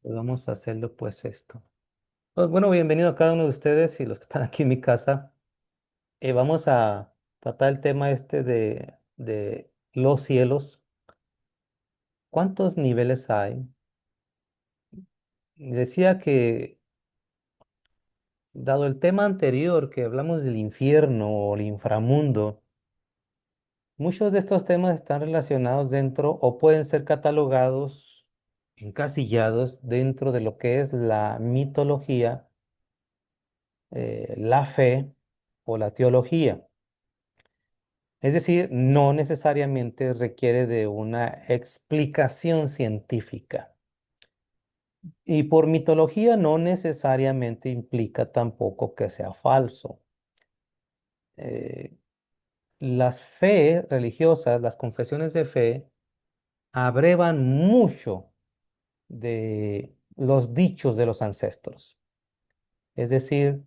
Pues vamos a hacerlo pues esto. Pues bueno, bienvenido a cada uno de ustedes y los que están aquí en mi casa. Vamos a tratar el tema este de los cielos. ¿Cuántos niveles hay? Y decía que, dado el tema anterior que hablamos del infierno o el inframundo, muchos de estos temas están relacionados dentro o pueden ser catalogados, encasillados dentro de lo que es la mitología, la fe o la teología. Es decir, no necesariamente requiere de una explicación científica. Y por mitología no necesariamente implica tampoco que sea falso. Eh, las fe religiosas, las confesiones de fe, abrevan mucho de los dichos de los ancestros. Es decir,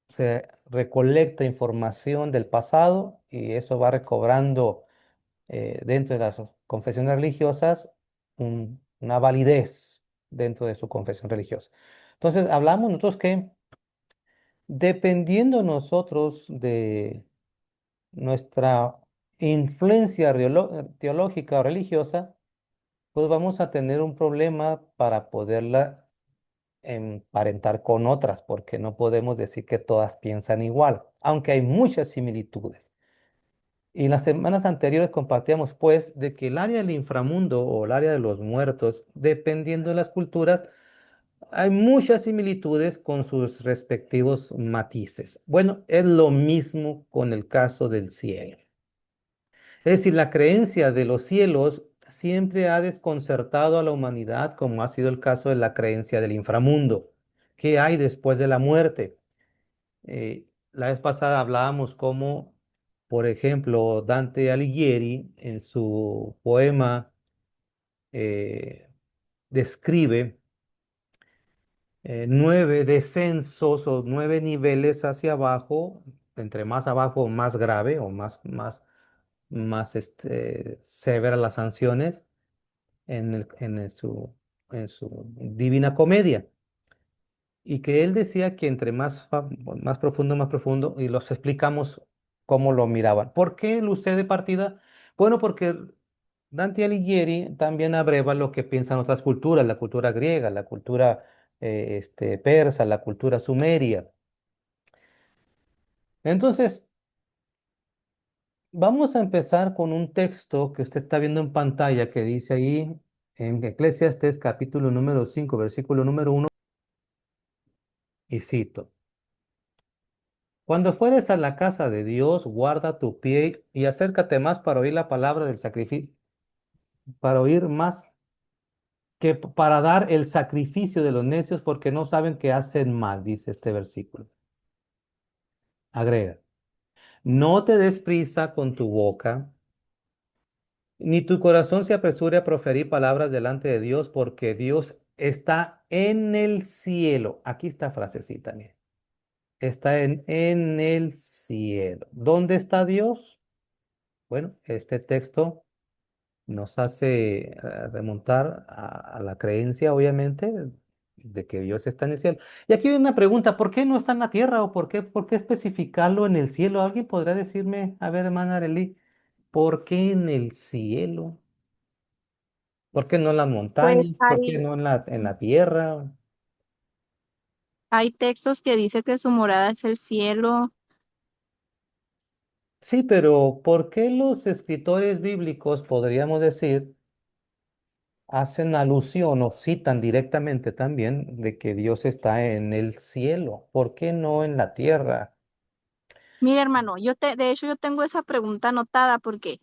se recolecta información del pasado y eso va recobrando dentro de las confesiones religiosas una validez dentro de su confesión religiosa. Entonces, hablamos nosotros que dependiendo nosotros de nuestra influencia teológica o religiosa, pues vamos a tener un problema para poderla emparentar con otras, porque no podemos decir que todas piensan igual, aunque hay muchas similitudes. Y las semanas anteriores compartíamos pues de que el área del inframundo o el área de los muertos, dependiendo de las culturas, hay muchas similitudes con sus respectivos matices. Bueno, es lo mismo con el caso del cielo. Es decir, la creencia de los cielos siempre ha desconcertado a la humanidad, como ha sido el caso de la creencia del inframundo. ¿Qué hay después de la muerte? La vez pasada hablábamos cómo, por ejemplo, Dante Alighieri en su poema eh, describe 9 descensos o 9 niveles hacia abajo, entre más abajo más grave o más severas las sanciones en su Divina Comedia. Y que él decía que entre más profundo, y los explicamos cómo lo miraban. ¿Por qué lo usé de partida? Bueno, porque Dante Alighieri también abreva lo que piensan otras culturas, la cultura griega, la cultura persa, la cultura sumeria. Entonces, vamos a empezar con un texto que usted está viendo en pantalla que dice ahí en Eclesiastés capítulo número 5 versículo número 1 y cito. Cuando fueres a la casa de Dios, guarda tu pie y acércate más para oír la palabra del sacrificio, para oír más que para dar el sacrificio de los necios, porque no saben que hacen mal, dice este versículo. Agrega, no te des prisa con tu boca, ni tu corazón se apresure a proferir palabras delante de Dios, porque Dios está en el cielo. Aquí está frasecita, mire. Está en el cielo. ¿Dónde está Dios? Bueno, este texto nos hace remontar a la creencia, obviamente, de que Dios está en el cielo. Y aquí hay una pregunta, ¿por qué no está en la tierra o por qué especificarlo en el cielo? ¿Alguien podrá decirme, a ver, hermana Arely, por qué en el cielo? ¿Por qué no en las Pues montañas? ¿Por qué no en la tierra? hay textos que dice que su morada es el cielo. Sí, pero ¿por qué los escritores bíblicos, podríamos decir, hacen alusión o citan directamente también de que Dios está en el cielo? ¿Por qué no en la tierra? Mira, hermano, de hecho yo tengo esa pregunta anotada porque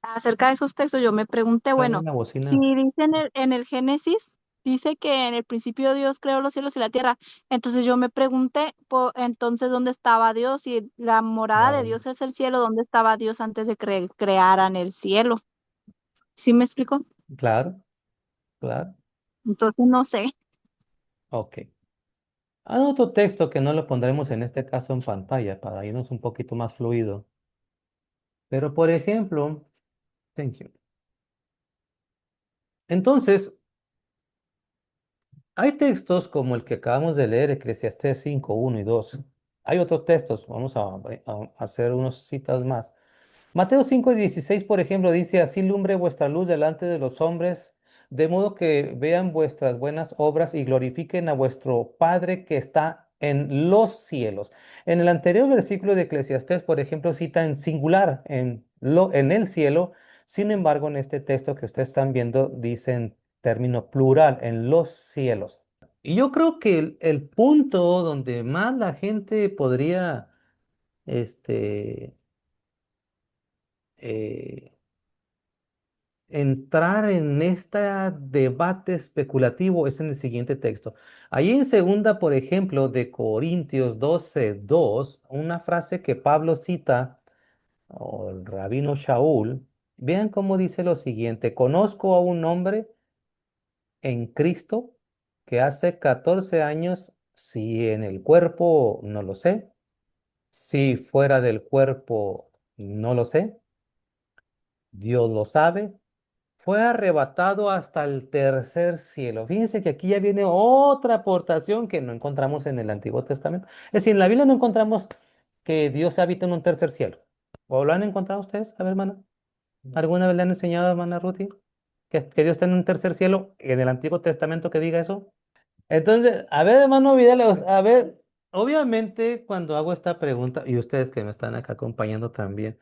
acerca de esos textos yo me pregunté, Dale bueno, una si bocina. dice en el Génesis, dice que en el principio Dios creó los cielos y la tierra, entonces yo me pregunté, entonces, ¿dónde estaba Dios? Si la morada de Claro, Dios es el cielo, ¿dónde estaba Dios antes de que crearan el cielo? ¿Sí me explico? claro, claro. Entonces no sé. Ok. Hay otro texto que no lo pondremos en este caso en pantalla para irnos un poquito más fluido. Pero por ejemplo, thank you. Entonces, Hay textos como el que acabamos de leer, Eclesiastés 5, 1 y 2. Hay otros textos, vamos a hacer unas citas más. Mateo 5:16, por ejemplo, dice, así lumbre vuestra luz delante de los hombres, de modo que vean vuestras buenas obras y glorifiquen a vuestro Padre que está en los cielos. En el anterior versículo de Eclesiastés, por ejemplo, cita en singular, en el cielo. Sin embargo, en este texto que ustedes están viendo, dice en término plural, en los cielos. Y yo creo que el punto donde más la gente podría, este, eh, entrar en este debate especulativo es en el siguiente texto. Ahí en segunda, por ejemplo, de Corintios 12:2, una frase que Pablo cita, o el rabino Shaul, vean cómo dice lo siguiente: conozco a un hombre en Cristo que hace 14 años, si en el cuerpo no lo sé, si fuera del cuerpo no lo sé, Dios lo sabe, fue arrebatado hasta el tercer cielo. Fíjense que aquí ya viene otra aportación que no encontramos en el Antiguo Testamento. Es decir, en la Biblia no encontramos que Dios habita en un tercer cielo. ¿O lo han encontrado ustedes? A ver, hermana. ¿Alguna vez le han enseñado, hermana Ruthie, que Dios está en un tercer cielo en el Antiguo Testamento que diga eso? Entonces, a ver, hermano Vidal, a ver, obviamente cuando hago esta pregunta, y ustedes que me están acá acompañando también,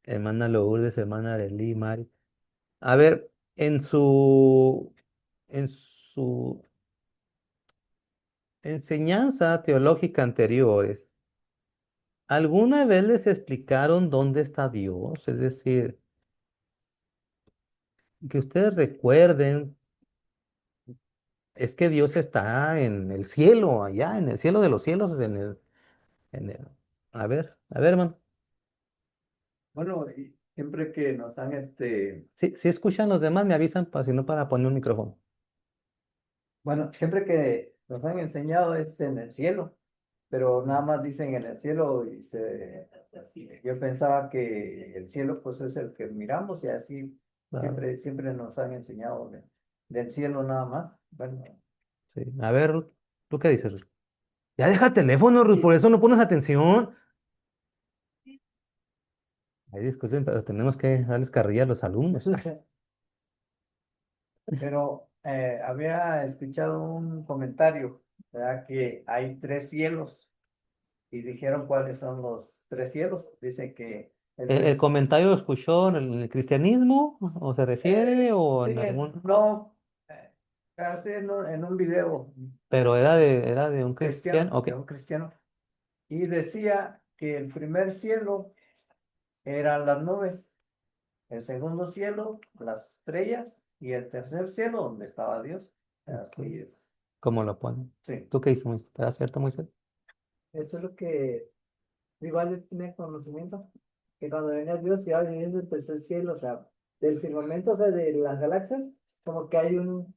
hermana Lourdes, hermana Arely, Mari. A ver, en su enseñanza teológica anteriores, ¿alguna vez les explicaron dónde está Dios? Es decir, que ustedes recuerden, es que Dios está en el cielo, allá, en el cielo de los cielos, en el... a ver, hermano. Bueno, y siempre que nos han Si escuchan los demás, me avisan, para, si no, para poner un micrófono. bueno, siempre que nos han enseñado es en el cielo, pero nada más dicen en el cielo yo pensaba que el cielo pues es el que miramos y así Claro, siempre nos han enseñado del cielo nada más. Bueno, sí. A ver, Ruth, ¿tú qué dices, Ruth? Ya deja el teléfono, Ruth, por y, eso no pones atención. Ay, disculpen, pero tenemos que darles carrilla a los alumnos. pero había escuchado un comentario, ¿verdad? Que hay tres cielos y dijeron cuáles son los tres cielos. Dice que ¿El comentario lo escuchó en el cristianismo? ¿O se refiere? ¿O sí, en algún...? no, casi en un video Pero era de un cristiano. cristiano, Ok. de un cristiano, y decía que el primer cielo eran las nubes, el segundo cielo, las estrellas, y el tercer cielo donde estaba Dios. Ok. Así es. ¿Cómo lo ponen? Sí. ¿Tú qué dices, Moisés? ¿Está cierto, Moisés? Eso es lo que igual yo tenía conocimiento, que cuando venga Dios y va a venir desde el tercer cielo, o sea, del firmamento, o sea, de las galaxias, como que hay un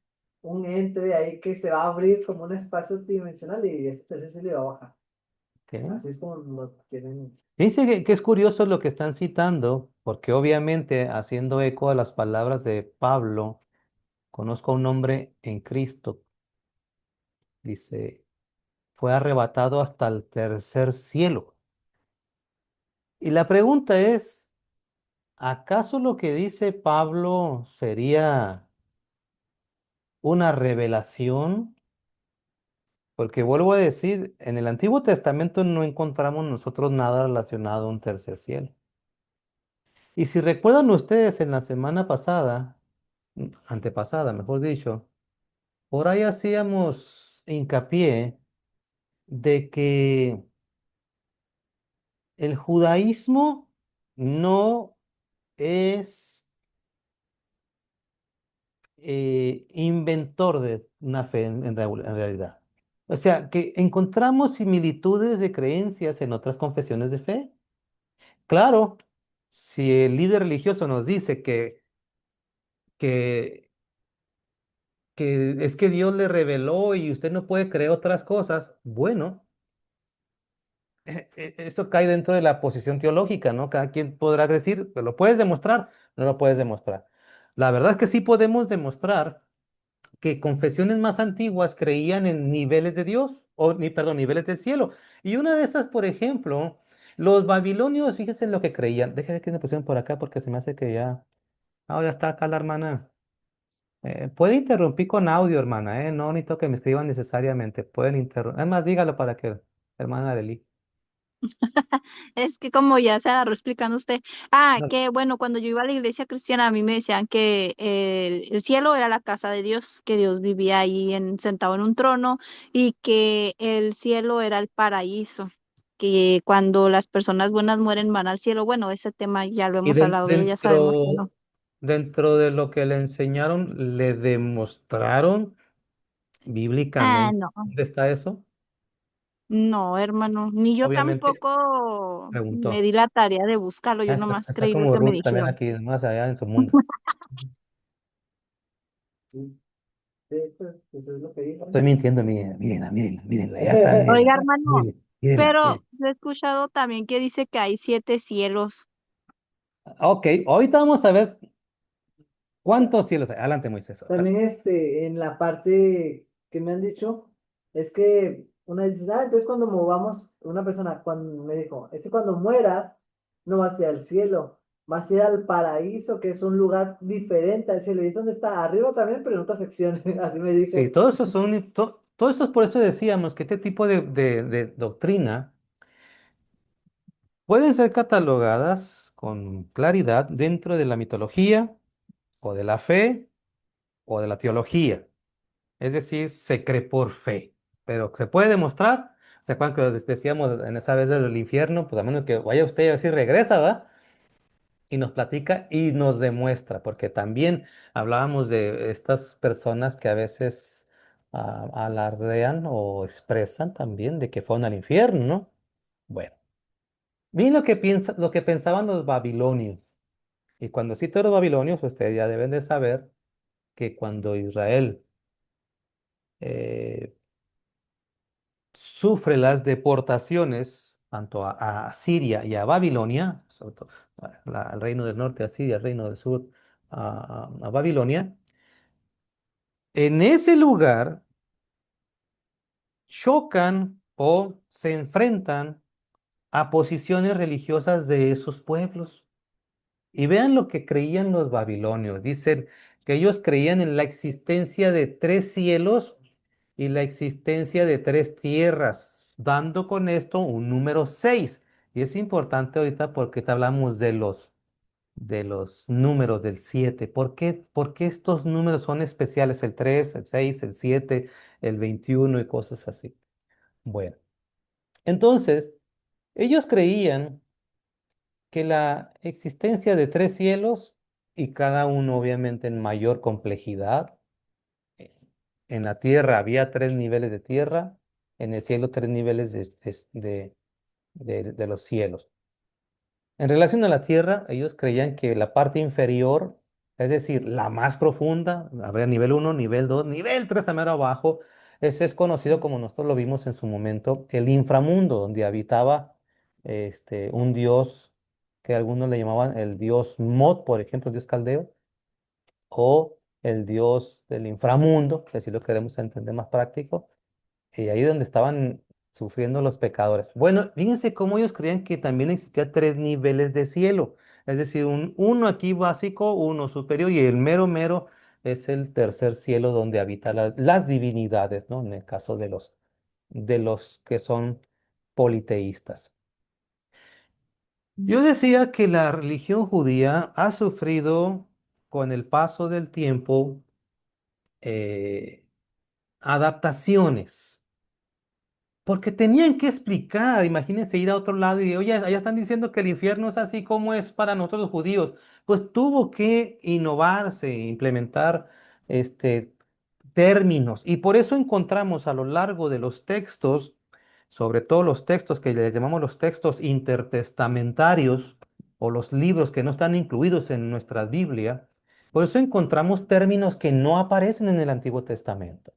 ente ahí que se va a abrir como un espacio dimensional y ese tercer cielo va a bajar. Ok. Así es como lo tienen. Dice que es curioso lo que están citando, porque obviamente haciendo eco a las palabras de Pablo, conozco a un hombre en Cristo, dice, fue arrebatado hasta el tercer cielo. Y la pregunta es, ¿acaso lo que dice Pablo sería una revelación? Porque vuelvo a decir, en el Antiguo Testamento no encontramos nosotros nada relacionado a un tercer cielo. Y si recuerdan ustedes en la semana pasada, antepasada, mejor dicho, por ahí hacíamos hincapié de que el judaísmo no es inventor de una fe en realidad. O sea, que encontramos similitudes de creencias en otras confesiones de fe. Claro, si el líder religioso nos dice que, que es que Dios le reveló y usted no puede creer otras cosas, bueno, eso cae dentro de la posición teológica, ¿no? Cada quien podrá decir, ¿lo puedes demostrar? No lo puedes demostrar. La verdad es que sí podemos demostrar que confesiones más antiguas creían en niveles de Dios, perdón, niveles del cielo. Y una de esas, por ejemplo, los babilonios, fíjense en lo que creían. Déjenme que me pusieron por acá porque se me hace que ya. Ah, ya está acá la hermana. Puede interrumpir con audio, hermana, ¿eh? No necesito que me escriban necesariamente. Pueden interrumpir. Además, dígalo para que, hermana Arely. Es que como ya se agarró explicando usted, que bueno, cuando yo iba a la iglesia cristiana a mí me decían que el cielo era la casa de Dios, que Dios vivía ahí sentado en un trono y que el cielo era el paraíso, que cuando las personas buenas mueren van al cielo. Bueno, ese tema ya lo Y hemos hablado, ya sabemos que no. dentro de lo que le enseñaron, le demostraron bíblicamente No, dónde está eso. no, hermano, ni yo Obviamente, tampoco me preguntó. di la tarea de buscarlo, yo nomás Está creí lo como que me Ruth también dijeron. aquí, más allá en su mundo. Sí, de hecho, pues es lo que Estoy dicen. mintiendo, mírenla, ya está, Oiga, hermano, pero mírenla. he escuchado también que dice que hay 7 cielos. Ok, ahorita vamos a ver cuántos cielos hay. Adelante, Moisés. También en la parte que me han dicho, es que una dice, entonces cuando movamos, una persona cuando me dijo, es que cuando mueras, no vas a ir al cielo, vas a ir al paraíso, que es un lugar diferente al cielo. ¿Y es donde está? Arriba también, pero en otra sección, así me Sí, dijo. todo eso todo eso es por eso decíamos que este tipo de doctrina pueden ser catalogadas con claridad dentro de la mitología o de la fe o de la teología. Es decir, se cree por fe, pero se puede demostrar. ¿Se acuerdan que decíamos en esa vez del infierno? Pues a menos que vaya usted a decir regresa, ¿va? Y nos platica y nos demuestra, porque también hablábamos de estas personas que a veces alardean o expresan también de que fueron al infierno, ¿no? Bueno, miren lo que pensaban los babilonios. Y cuando cito a los babilonios, ustedes ya deben de saber que cuando Israel eh, sufre las deportaciones tanto a Siria y a Babilonia, sobre todo al reino del norte a Siria, al reino del sur a Babilonia, en ese lugar chocan o se enfrentan a posiciones religiosas de esos pueblos. Y vean lo que creían los babilonios. Dicen que ellos creían en la existencia de 3 cielos y la existencia de 3 tierras, dando con esto un número 6. Y es importante ahorita porque te hablamos de los números del 7. Por qué estos números son especiales? El 3, el 6, el 7, el 21 y cosas así. Bueno, entonces, ellos creían que la existencia de 3 cielos, y cada uno obviamente en mayor complejidad, eh, en la tierra había 3 niveles de tierra, en el cielo 3 niveles de los cielos. En relación a la tierra, ellos creían que la parte inferior, es decir, la más profunda, habría nivel 1, nivel 2, nivel 3 también abajo, ese es conocido como nosotros lo vimos en su momento, el inframundo, donde habitaba un dios que algunos le llamaban el dios Mot, por ejemplo, el dios caldeo, o el dios del inframundo, que si lo queremos entender más práctico, y ahí donde estaban sufriendo los pecadores. Bueno, fíjense cómo ellos creían que también existía 3 niveles de cielo. Es decir, uno aquí básico, uno superior y el mero mero es el tercer cielo donde habitan las divinidades, ¿no? En el caso de los que son politeístas. Yo decía que la religión judía ha sufrido con el paso del tiempo eh, adaptaciones. Porque tenían que explicar, imagínense ir a otro lado y, oye, allá están diciendo que el infierno es así como es para nosotros los judíos. Pues tuvo que innovarse, implementar este, términos. Y por eso encontramos a lo largo de los textos, sobre todo los textos que les llamamos los textos intertestamentarios o los libros que no están incluidos en nuestra Biblia, por eso encontramos términos que no aparecen en el Antiguo Testamento.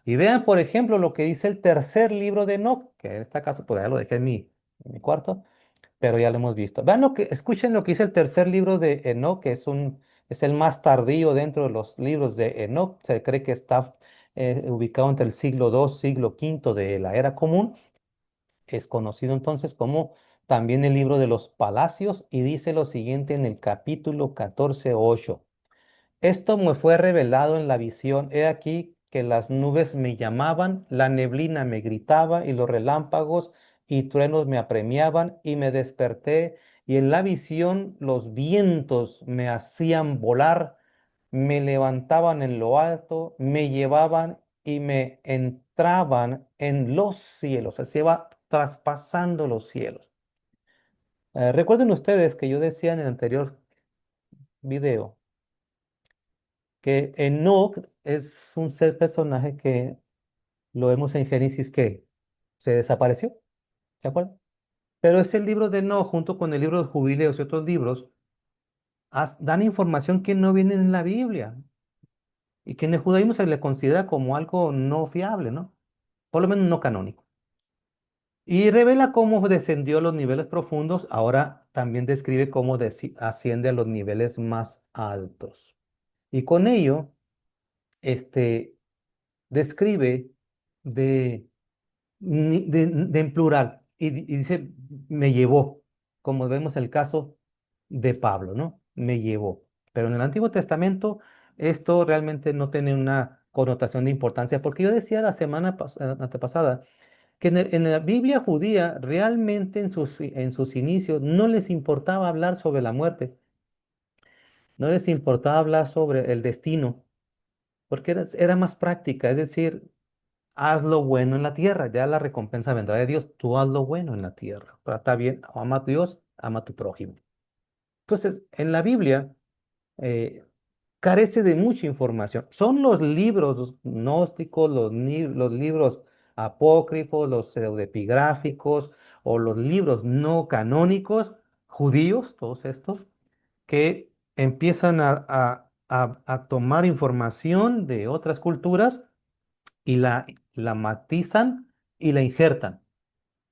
Y vean, por ejemplo, lo que dice el tercer libro de Enoch, que en este caso, pues ya lo dejé en mi cuarto, pero ya lo hemos visto. Vean escuchen lo que dice el tercer libro de Enoch, que es Es el más tardío dentro de los libros de Enoch. Se cree que está ubicado entre el siglo II, siglo V de la era común. Es conocido entonces como también el libro de los palacios y dice lo siguiente en el capítulo 14:8. Esto me fue revelado en la visión. He aquí que las nubes me llamaban, la neblina me gritaba y los relámpagos y truenos me apremiaban y me desperté y en la visión los vientos me hacían volar, me levantaban en lo alto, me llevaban y me entraban en los cielos. Se va traspasando los cielos. Recuerden ustedes que yo decía en el anterior video que Enoch es un ser personaje que lo vemos en Génesis que se desapareció, ¿se acuerdan? Pero ese libro de Enoch, junto con el libro de Jubileos y otros libros, dan información que no viene en la Biblia y que en el judaísmo se le considera como algo no fiable, ¿no? Por lo menos no canónico. Y revela cómo descendió a los niveles profundos, ahora también describe cómo asciende a los niveles más altos. Y con ello, este, describe de, en plural y dice, me llevó, como vemos el caso de Pablo, ¿no? Me llevó. Pero en el Antiguo Testamento esto realmente no tiene una connotación de importancia, porque yo decía la semana antepasada que en la Biblia judía realmente en sus inicios no les importaba hablar sobre la muerte, no les importaba hablar sobre el destino, porque era más práctica, es decir, haz lo bueno en la tierra, ya la recompensa vendrá de Dios. Tú haz lo bueno en la tierra. Trata bien, ama a Dios, ama a tu prójimo. Entonces, en la Biblia eh, carece de mucha información. Son los libros gnósticos, los libros apócrifos, los pseudepigráficos o los libros no canónicos judíos, todos estos, que empiezan a tomar información de otras culturas y la matizan y la injertan.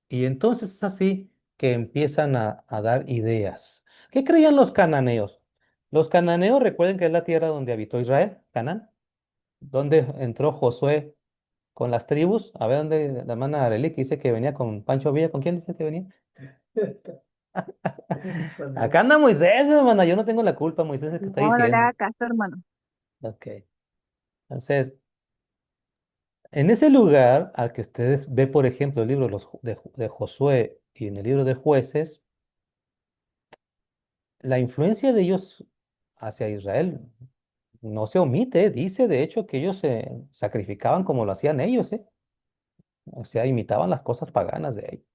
Y entonces es así que empiezan a dar ideas. ¿Qué creían los cananeos? Los cananeos, recuerden que es la tierra donde habitó Israel, Canaán, donde entró Josué con las tribus. A ver dónde la hermana Arely que dice que venía con Pancho Villa. ¿Con quién dice que venía? Acá anda Moisés, hermana. Yo no tengo la culpa, Moisés es el que está No, no le diciendo. haga caso, hermano. Ok. Entonces, en ese lugar al que ustedes ve, por ejemplo, el libro de Josué y en el libro de Jueces, la influencia de ellos hacia Israel no se omite, dice de hecho que ellos se sacrificaban como lo hacían ellos, ¿eh? O sea, imitaban las cosas paganas de ellos.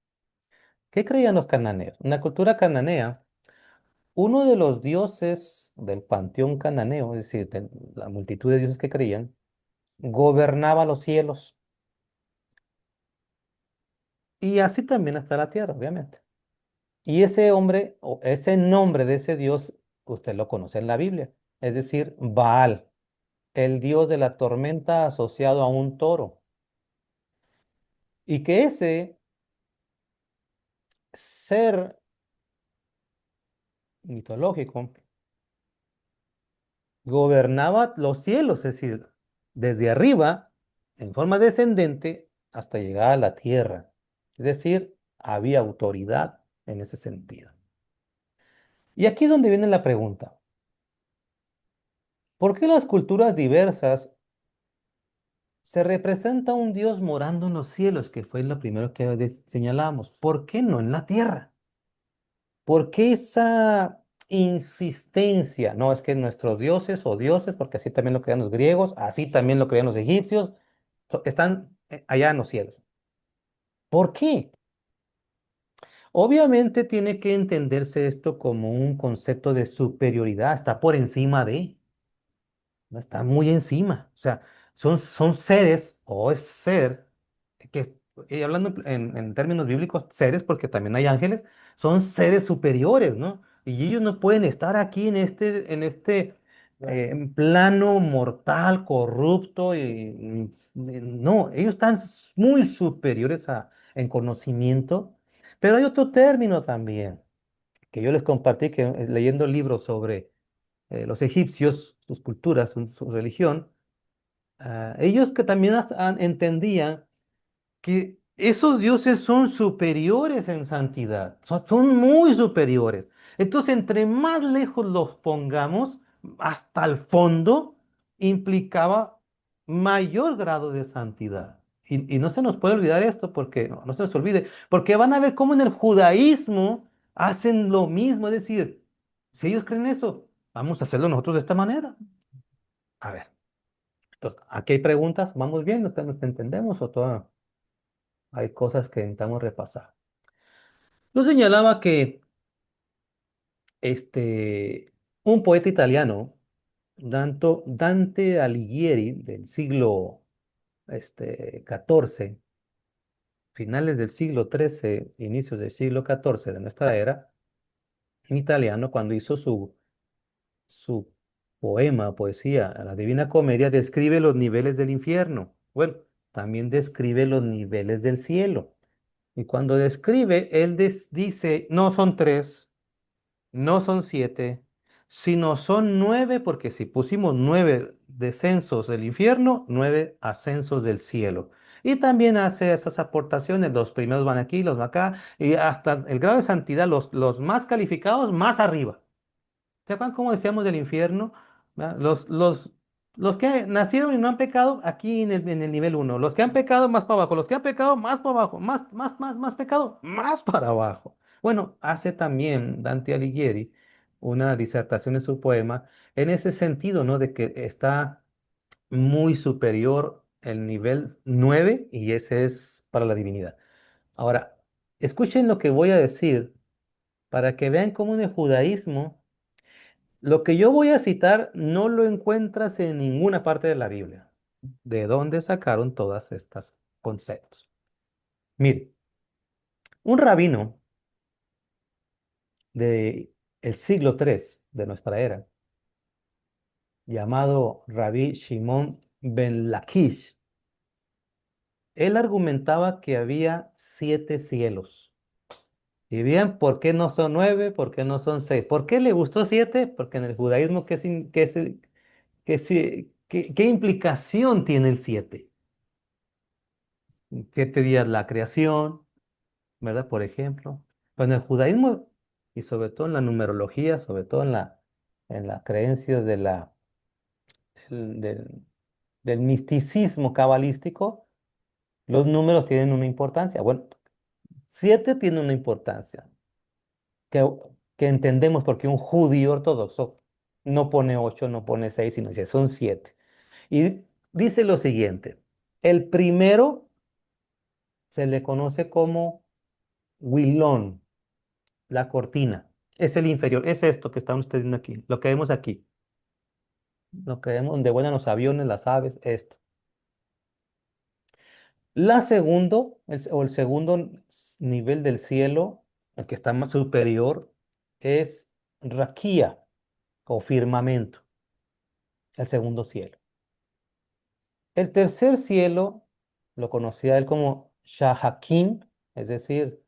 ¿Qué creían los cananeos? En la cultura cananea, uno de los dioses del panteón cananeo, es decir, de la multitud de dioses que creían, gobernaba los cielos y así también hasta la tierra, obviamente. Y ese hombre, o ese nombre de ese dios, usted lo conoce en la Biblia, es decir, Baal, el dios de la tormenta asociado a un toro. Y que ese ser mitológico gobernaba los cielos, es decir, desde arriba, en forma descendente, hasta llegar a la tierra. Es decir, había autoridad en ese sentido. Y aquí es donde viene la pregunta. ¿Por qué las culturas diversas se representa un Dios morando en los cielos, que fue lo primero que señalamos? ¿Por qué no en la tierra? ¿Por qué esa insistencia? No, es que nuestros dioses o dioses, porque así también lo creían los griegos, así también lo creían los egipcios, están allá en los cielos. ¿Por qué? Obviamente tiene que entenderse esto como un concepto de superioridad, está por encima de. No está muy encima. O sea, son seres, o es ser, que, y hablando en términos bíblicos, seres, porque también hay ángeles, son seres superiores, ¿no? Y ellos no pueden estar aquí en este plano mortal, corrupto, no, ellos están muy superiores en conocimiento. Pero hay otro término también, que yo les compartí, que leyendo libros sobre los egipcios, sus culturas, su religión, ellos que también entendían que esos dioses son superiores en santidad, son muy superiores. Entonces, entre más lejos los pongamos, hasta el fondo, implicaba mayor grado de santidad. Y no se nos puede olvidar esto, porque no se nos olvide, porque van a ver cómo en el judaísmo hacen lo mismo, es decir, si ellos creen eso, vamos a hacerlo nosotros de esta manera. A ver, entonces, aquí hay preguntas, ¿vamos bien? ¿Nos entendemos o todavía hay cosas que intentamos repasar? Yo señalaba que este, un poeta italiano, Dante Alighieri, del siglo XIV, finales del siglo XIII, inicios del siglo XIV de nuestra era, en italiano, cuando hizo su poema, poesía, la Divina Comedia, describe los niveles del infierno. Bueno, también describe los niveles del cielo. Y cuando describe, él dice, no son tres, no son siete, sino son nueve, porque si pusimos nueve descensos del infierno, nueve ascensos del cielo. Y también hace esas aportaciones, los primeros van aquí, los van acá, y hasta el grado de santidad, los más calificados, más arriba. ¿Se acuerdan cómo decíamos del infierno? ¿Verdad? Los que nacieron y no han pecado, aquí en el nivel uno. Los que han pecado, más para abajo. Los que han pecado, más para abajo. Más pecado, más para abajo. Bueno, hace también Dante Alighieri una disertación en su poema en ese sentido, ¿no? De que está muy superior el nivel 9 y ese es para la divinidad. Ahora, escuchen lo que voy a decir para que vean cómo en el judaísmo lo que yo voy a citar no lo encuentras en ninguna parte de la Biblia. ¿De dónde sacaron todas estas conceptos? Mire, un rabino de el siglo III de nuestra era, llamado Rabí Shimon ben Lakish, él argumentaba que había siete cielos. Y bien, ¿por qué no son nueve? ¿Por qué no son seis? ¿Por qué le gustó siete? Porque en el judaísmo, ¿qué implicación tiene el siete? 7 días la creación, ¿verdad? Por ejemplo. Pero en el judaísmo y sobre todo en la numerología, sobre todo en la creencia del, del misticismo cabalístico, los números tienen una importancia. Bueno, siete tiene una importancia que, que entendemos porque un judío ortodoxo no pone ocho, no pone seis, sino dice son siete. Y dice lo siguiente, el primero se le conoce como Wilón, la cortina. Es el inferior, es esto que están ustedes viendo aquí, lo que vemos aquí, lo que vemos donde vuelan los aviones, las aves, esto. El segundo nivel del cielo, el que está más superior, es Raquía o firmamento, el segundo cielo. El tercer cielo lo conocía él como Shahakim, es decir,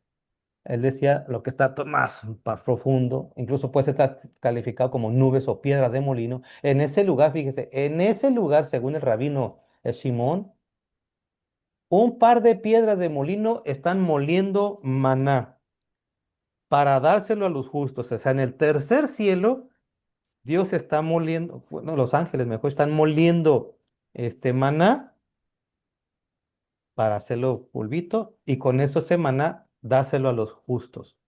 él decía lo que está más profundo, incluso puede ser calificado como nubes o piedras de molino. En ese lugar, fíjese, en ese lugar, según el rabino Shimón, un par de piedras de molino están moliendo maná para dárselo a los justos. O sea, en el tercer cielo, Dios está moliendo, bueno, los ángeles mejor están moliendo este maná para hacerlo polvito y con eso ese maná dáselo a los justos.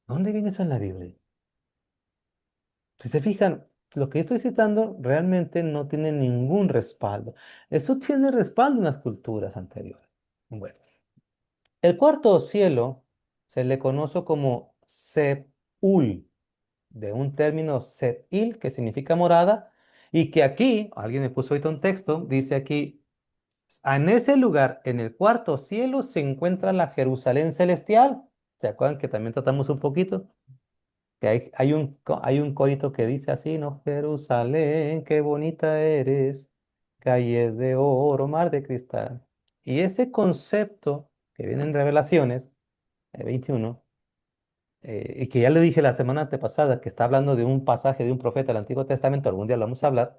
¿Dónde viene eso en la Biblia? Si se fijan, lo que yo estoy citando realmente no tiene ningún respaldo. Eso tiene respaldo en las culturas anteriores. Bueno, el cuarto cielo se le conoce como Seul, de un término Seil, que significa morada, y que aquí, alguien me puso ahorita un texto, dice aquí, en ese lugar, en el cuarto cielo, se encuentra la Jerusalén celestial. ¿Se acuerdan que también tratamos un poquito? Que hay un corito que dice así, ¿no? Jerusalén, qué bonita eres, calles de oro, mar de cristal. Y ese concepto que viene en Revelaciones 21, y que ya le dije la semana antepasada, que está hablando de un pasaje de un profeta del Antiguo Testamento, algún día lo vamos a hablar,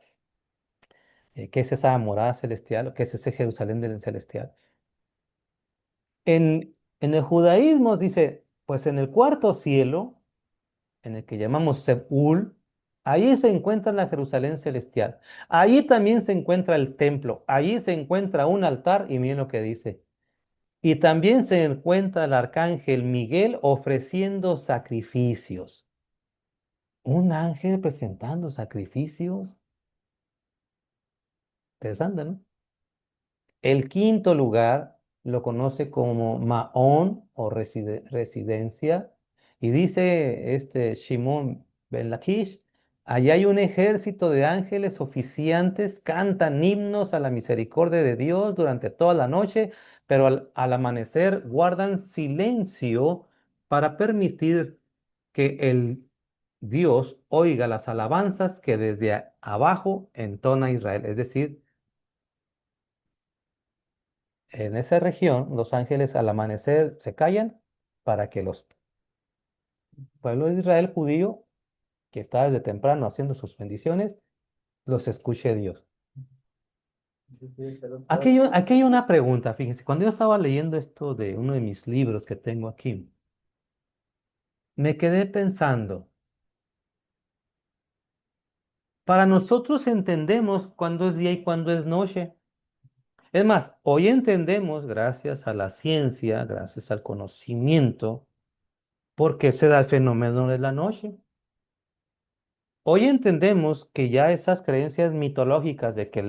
¿qué es esa morada celestial? ¿Qué es ese Jerusalén del celestial? En el judaísmo dice, pues en el cuarto cielo, en el que llamamos Seúl, ahí se encuentra la Jerusalén celestial. Ahí también se encuentra el templo, ahí se encuentra un altar y miren lo que dice. Y también se encuentra el arcángel Miguel ofreciendo sacrificios. Un ángel presentando sacrificios. Interesante, ¿no? El quinto lugar lo conoce como Maón o residencia. Y dice este Shimon ben Lakish, allá hay un ejército de ángeles oficiantes, cantan himnos a la misericordia de Dios durante toda la noche, pero al amanecer guardan silencio para permitir que el Dios oiga las alabanzas que desde abajo entona Israel. Es decir, en esa región, los ángeles al amanecer se callan para que los pueblos de Israel judío, que está desde temprano haciendo sus bendiciones, los escuche Dios. Sí, sí, pero Aquí hay una pregunta, fíjense, cuando yo estaba leyendo esto de uno de mis libros que tengo aquí, me quedé pensando, para nosotros entendemos cuándo es día y cuándo es noche. Es más, hoy entendemos, gracias a la ciencia, gracias al conocimiento, por qué se da el fenómeno de la noche. Hoy entendemos que ya esas creencias mitológicas de que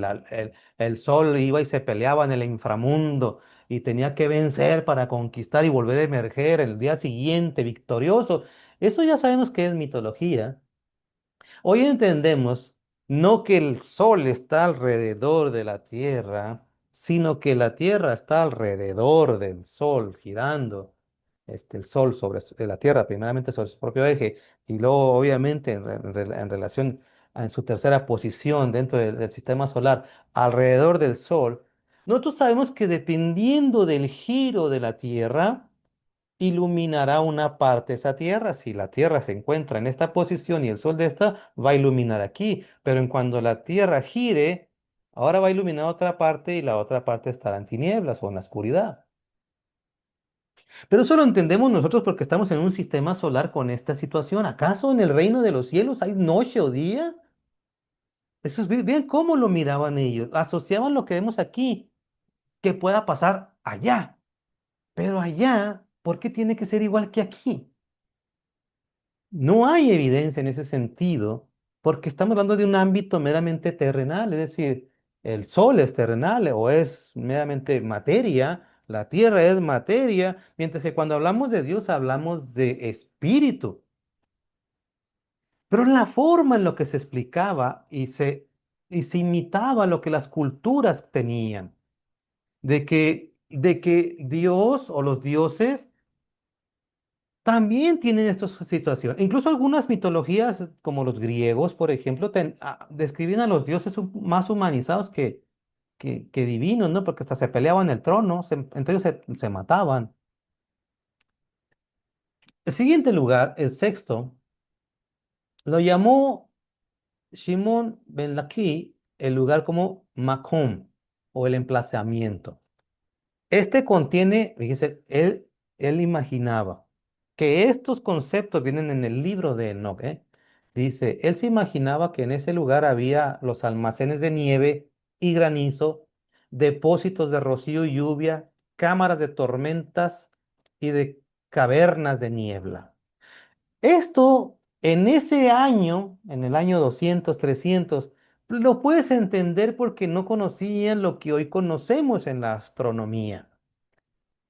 el sol iba y se peleaba en el inframundo y tenía que vencer para conquistar y volver a emerger el día siguiente victorioso, eso ya sabemos que es mitología. Hoy entendemos no que el sol está alrededor de la Tierra, sino que la Tierra está alrededor del sol, girando el sol sobre la Tierra, primeramente sobre su propio eje, y luego obviamente en relación en su tercera posición dentro del sistema solar, alrededor del sol. Nosotros sabemos que dependiendo del giro de la Tierra, iluminará una parte de esa tierra. Si la tierra se encuentra en esta posición y el sol de esta, va a iluminar aquí. Pero en cuando la tierra gire, ahora va a iluminar otra parte y la otra parte estará en tinieblas o en la oscuridad. Pero eso lo entendemos nosotros porque estamos en un sistema solar con esta situación. ¿Acaso en el reino de los cielos hay noche o día? Eso es bien cómo lo miraban ellos. Asociaban lo que vemos aquí que pueda pasar allá. Pero allá, ¿por qué tiene que ser igual que aquí? No hay evidencia en ese sentido, porque estamos hablando de un ámbito meramente terrenal, es decir, el sol es terrenal o es meramente materia, la tierra es materia, mientras que cuando hablamos de Dios hablamos de espíritu. Pero la forma en lo que se explicaba y se imitaba lo que las culturas tenían, de que Dios o los dioses también tienen estas situaciones. Incluso algunas mitologías, como los griegos, por ejemplo, describían a los dioses más humanizados que divinos, ¿no? Porque hasta se peleaban el trono, entre ellos se mataban. El siguiente lugar, el sexto, lo llamó Shimon ben Laki el lugar como Makom o el emplazamiento. Este contiene, fíjese, él imaginaba que estos conceptos vienen en el libro de Enoch, ¿eh? Dice, él se imaginaba que en ese lugar había los almacenes de nieve y granizo, depósitos de rocío y lluvia, cámaras de tormentas y de cavernas de niebla. Esto en ese año, en el año 200, 300, lo puedes entender porque no conocían lo que hoy conocemos en la astronomía.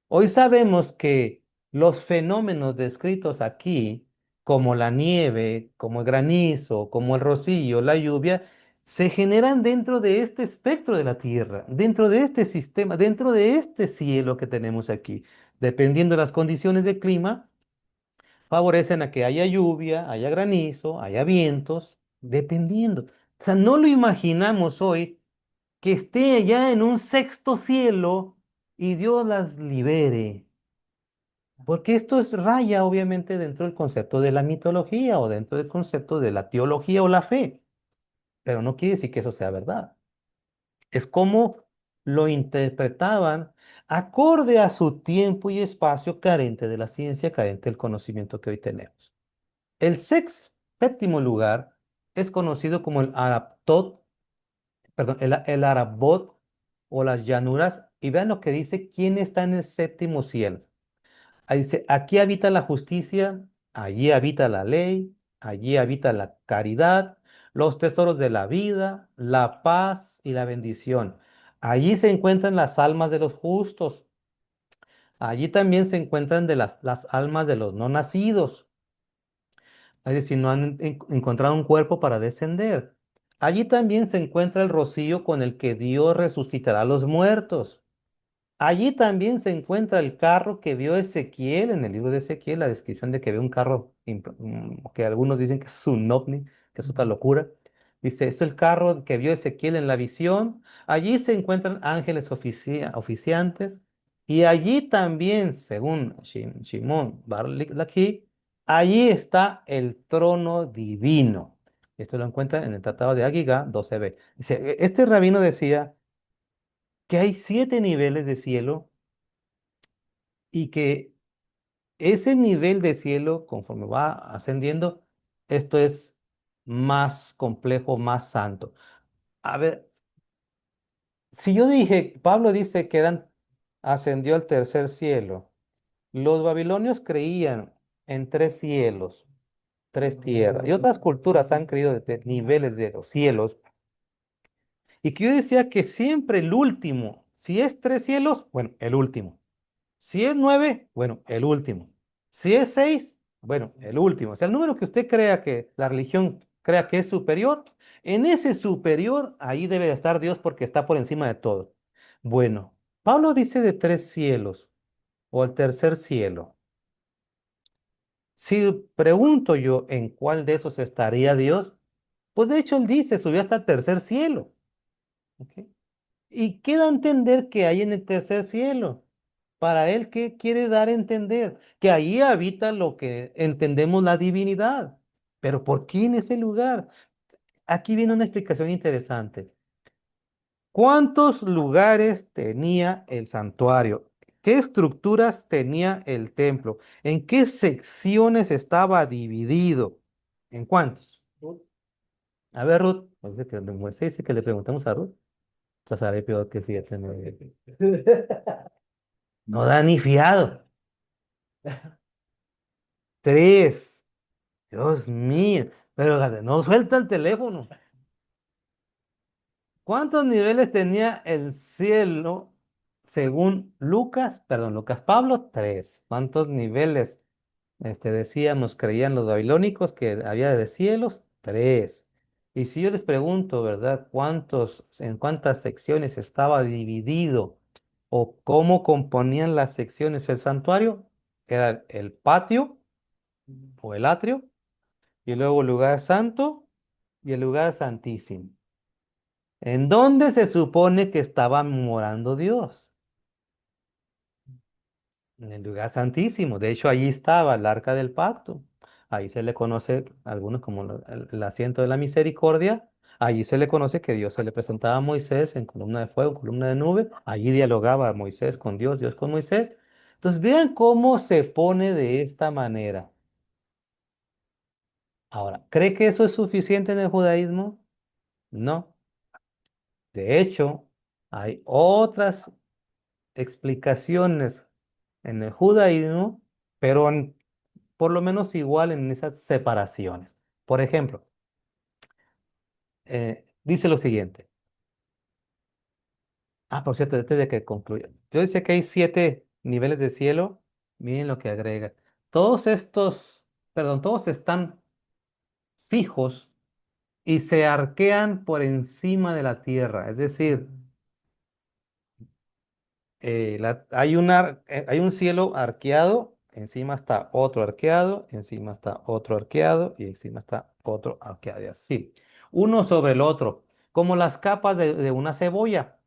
Hoy sabemos que los fenómenos descritos aquí, como la nieve, como el granizo, como el rocío, la lluvia, se generan dentro de este espectro de la Tierra, dentro de este sistema, dentro de este cielo que tenemos aquí. Dependiendo de las condiciones de clima, favorecen a que haya lluvia, haya granizo, haya vientos, dependiendo. O sea, no lo imaginamos hoy que esté allá en un sexto cielo y Dios las libere. Porque esto es raya, obviamente, dentro del concepto de la mitología o dentro del concepto de la teología o la fe. Pero no quiere decir que eso sea verdad. Es como lo interpretaban acorde a su tiempo y espacio carente de la ciencia, carente del conocimiento que hoy tenemos. El séptimo lugar es conocido como el Arabtot, perdón, el Arabot o las llanuras. Y vean lo que dice, ¿quién está en el séptimo cielo? Ahí dice, aquí habita la justicia, allí habita la ley, allí habita la caridad, los tesoros de la vida, la paz y la bendición. Allí se encuentran las almas de los justos. Allí también se encuentran de las almas de los no nacidos. Es decir, no han encontrado un cuerpo para descender. Allí también se encuentra el rocío con el que Dios resucitará a los muertos. Allí también se encuentra el carro que vio Ezequiel en el libro de Ezequiel, la descripción de que ve un carro que algunos dicen que es un ovni, que es otra locura. Dice, es el carro que vio Ezequiel en la visión. Allí se encuentran ángeles oficiantes. Y allí también, según Shimon Bar Lakish, allí está el trono divino. Esto lo encuentra en el Tratado de Águiga 12b. Dice, este rabino decía que hay 7 niveles de cielo y que ese nivel de cielo, conforme va ascendiendo, esto es más complejo, más santo. A ver, si yo dije, Pablo dice que ascendió al tercer cielo, los babilonios creían en 3 cielos, 3 tierras, y otras culturas han creído de niveles de los cielos, y que yo decía que siempre el último, si es 3 cielos, bueno, el último. Si es 9, bueno, el último. Si es 6, bueno, el último. O sea, el número que usted crea que la religión crea que es superior, en ese superior, ahí debe de estar Dios porque está por encima de todo. Bueno, Pablo dice de 3 cielos o el tercer cielo. Si pregunto yo en cuál de esos estaría Dios, pues de hecho él dice, subió hasta el tercer cielo. ¿Ok? Y queda a entender que hay en el tercer cielo. Para él, ¿qué quiere dar a entender? Que ahí habita lo que entendemos la divinidad. Pero ¿por qué en ese lugar? Aquí viene una explicación interesante. ¿Cuántos lugares tenía el santuario? ¿Qué estructuras tenía el templo? ¿En qué secciones estaba dividido? ¿En cuántos? A ver, Ruth, parece que Moisés dice que le preguntamos a Ruth. Sasaré peor que 7, 9. No da ni fiado. 3. Dios mío. Pero fíjate, no suelta el teléfono. ¿Cuántos niveles tenía el cielo según Lucas? Perdón, Lucas Pablo, 3. ¿Cuántos niveles decíamos, creían los babilónicos que había de cielos? 3. Y si yo les pregunto, ¿verdad? En cuántas secciones estaba dividido o cómo componían las secciones el santuario? Era el patio o el atrio, y luego el lugar santo y el lugar santísimo. ¿En dónde se supone que estaba morando Dios? En el lugar santísimo. De hecho, allí estaba el arca del pacto. Ahí se le conoce a algunos como el asiento de la misericordia. Allí se le conoce que Dios se le presentaba a Moisés en columna de fuego, columna de nube. Allí dialogaba Moisés con Dios, Dios con Moisés. Entonces, vean cómo se pone de esta manera. Ahora, ¿cree que eso es suficiente en el judaísmo? No. De hecho, hay otras explicaciones en el judaísmo, pero por lo menos igual en esas separaciones. Por ejemplo, dice lo siguiente. Por cierto, antes de que concluya. Yo decía que hay 7 niveles de cielo. Miren lo que agrega. Todos están fijos y se arquean por encima de la tierra. Es decir, hay un cielo arqueado, encima está otro arqueado, encima está otro arqueado y encima está otro arqueado y así. Uno sobre el otro, como las capas de una cebolla,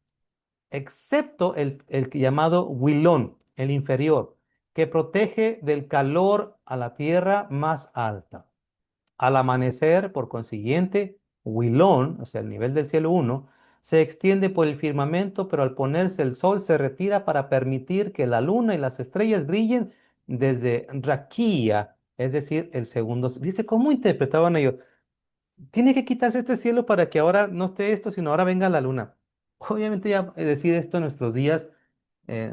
excepto el llamado huilón, el inferior. que protege del calor a la tierra más alta. Al amanecer, por consiguiente, Huilón, o sea, el nivel del cielo uno, se extiende por el firmamento, pero al ponerse el sol se retira para permitir que la luna y las estrellas brillen desde Raquía, es decir, el segundo. ¿Viste cómo interpretaban ellos? Tiene que quitarse este cielo para que ahora no esté esto, sino ahora venga la luna. Obviamente ya decir esto en nuestros días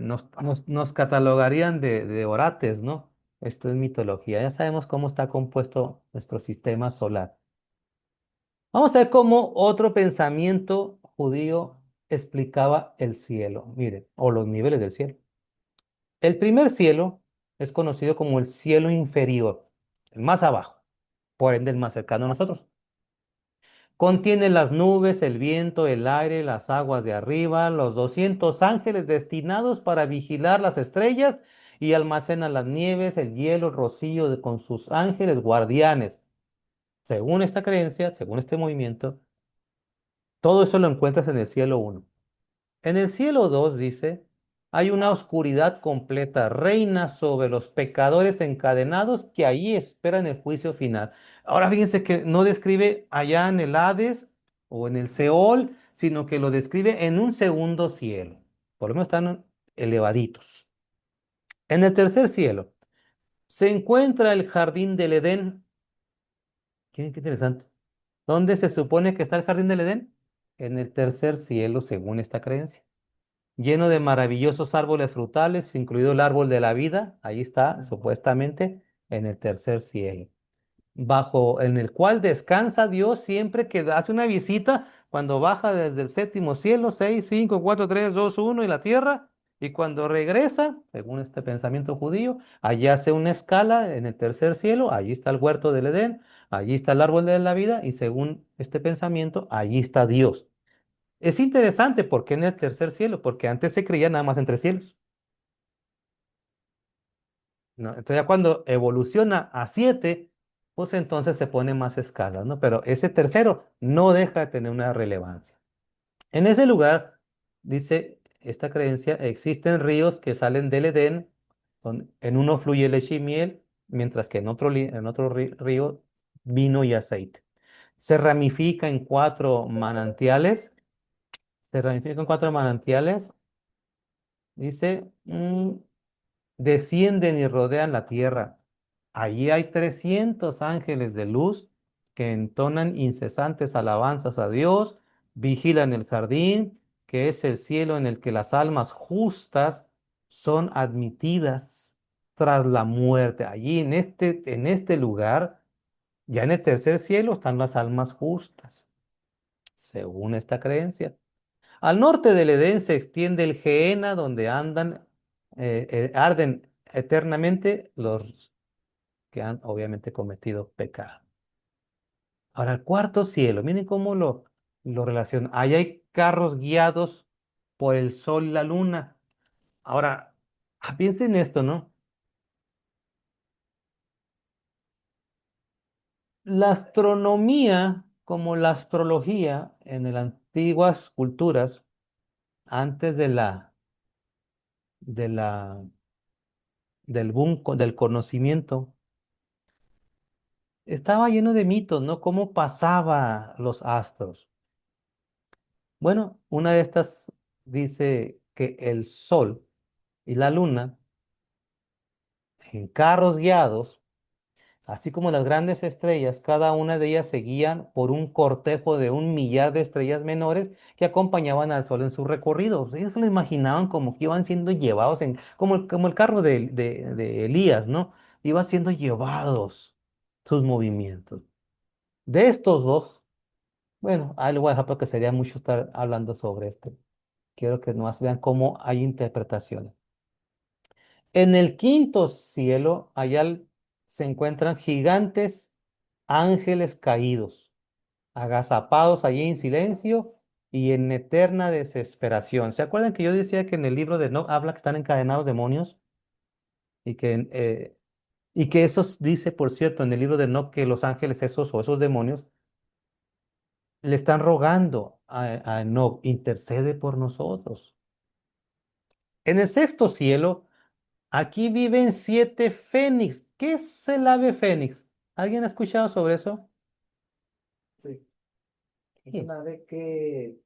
nos catalogarían de orates, ¿no? Esto es mitología. Ya sabemos cómo está compuesto nuestro sistema solar. Vamos a ver cómo otro pensamiento judío explicaba el cielo, mire, o los niveles del cielo. El primer cielo es conocido como el cielo inferior, el más abajo, por ende el más cercano a nosotros. Contiene las nubes, el viento, el aire, las aguas de arriba, los 200 ángeles destinados para vigilar las estrellas y almacena las nieves, el hielo, el rocío con sus ángeles guardianes. Según esta creencia, según este movimiento, todo eso lo encuentras en el cielo uno. En el cielo 2 dice, hay una oscuridad completa, reina sobre los pecadores encadenados que ahí esperan el juicio final. Ahora fíjense que no describe allá en el Hades o en el Seol, sino que lo describe en un segundo cielo. Por lo menos están elevaditos. En el tercer cielo se encuentra el jardín del Edén. Qué interesante. ¿Dónde se supone que está el jardín del Edén? En el tercer cielo, según esta creencia, lleno de maravillosos árboles frutales, incluido el árbol de la vida, ahí está, supuestamente, en el tercer cielo, bajo en el cual descansa Dios siempre que hace una visita cuando baja desde el séptimo cielo, 6 5 4 3 2 1 y la tierra, y cuando regresa, según este pensamiento judío, allá hace una escala en el tercer cielo, allí está el huerto del Edén, allí está el árbol de la vida, y según este pensamiento, allí está Dios. Es interesante porque en el tercer cielo, porque antes se creía nada más en tres cielos, ¿no? Entonces ya cuando evoluciona a siete, pues entonces se pone más escalas, ¿no? Pero ese tercero no deja de tener una relevancia. En ese lugar, dice esta creencia, existen ríos que salen del Edén, en uno fluye leche y miel, mientras que en otro río, vino y aceite. Se ramifica en cuatro manantiales, se ramifica en cuatro manantiales. Dice, descienden y rodean la tierra. Allí hay 300 ángeles de luz que entonan incesantes alabanzas a Dios, vigilan el jardín, que es el cielo en el que las almas justas son admitidas tras la muerte. Allí en este lugar, ya en el tercer cielo, están las almas justas, según esta creencia. Al norte del Edén se extiende el Gehenna, donde arden eternamente los que han obviamente cometido pecado. Ahora, el cuarto cielo, miren cómo lo relaciona. Ahí hay carros guiados por el sol y la luna. Ahora, piensen en esto, ¿no? La astronomía, como la astrología en las antiguas culturas, antes de la, del boom del conocimiento, estaba lleno de mitos, ¿no? ¿Cómo pasaba los astros? Bueno, una de estas dice que el sol y la luna, en carros guiados, así como las grandes estrellas, cada una de ellas seguían por un cortejo de 1 millar de estrellas menores que acompañaban al sol en sus recorridos. Ellos se lo imaginaban como que iban siendo llevados como el carro de Elías, ¿no? Iban siendo llevados sus movimientos. De estos dos, bueno, ahí lo voy a dejar porque sería mucho estar hablando sobre esto. Quiero que nomás vean cómo hay interpretaciones. En el quinto cielo, se encuentran gigantes ángeles caídos, agazapados allí en silencio y en eterna desesperación. ¿Se acuerdan que yo decía que en el libro de Enoch habla que están encadenados demonios? Y que esos, dice, por cierto, en el libro de Enoch que los ángeles esos o esos demonios le están rogando a Enoch, intercede por nosotros. En el sexto cielo Aquí viven 7 fénix. ¿Qué es el ave fénix? ¿Alguien ha escuchado sobre eso? Sí. Es Sí. una ave que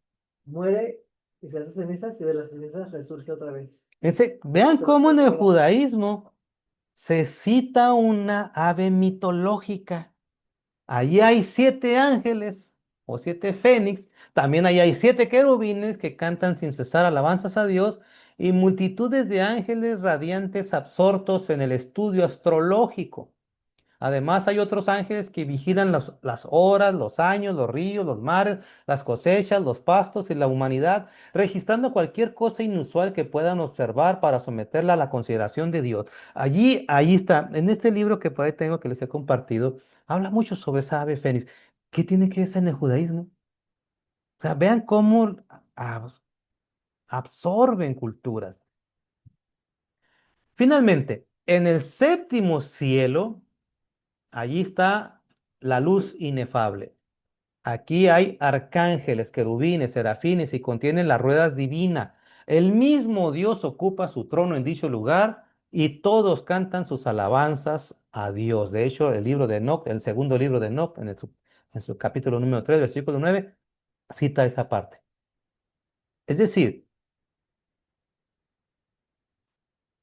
muere y se hace cenizas y de las cenizas resurge otra vez. Vean Pero cómo en el sola. judaísmo se cita una ave mitológica. Allí hay 7 ángeles o 7 fénix. También ahí hay 7 querubines que cantan sin cesar alabanzas a Dios y multitudes de ángeles radiantes absortos en el estudio astrológico. Además, hay otros ángeles que vigilan las horas, los años, los ríos, los mares, las cosechas, los pastos y la humanidad, registrando cualquier cosa inusual que puedan observar para someterla a la consideración de Dios. Allí, ahí está, en este libro que por ahí tengo que les he compartido, habla mucho sobre esa ave fénix. ¿Qué tiene que ver en el judaísmo? O sea, vean cómo absorben culturas. Finalmente, en el séptimo cielo, allí está la luz inefable. Aquí hay arcángeles, querubines, serafines y contienen las ruedas divinas. El mismo Dios ocupa su trono en dicho lugar y todos cantan sus alabanzas a Dios. De hecho, el libro de Enoc, el segundo libro de Enoc, en su capítulo número 3, versículo 9, cita esa parte. Es decir,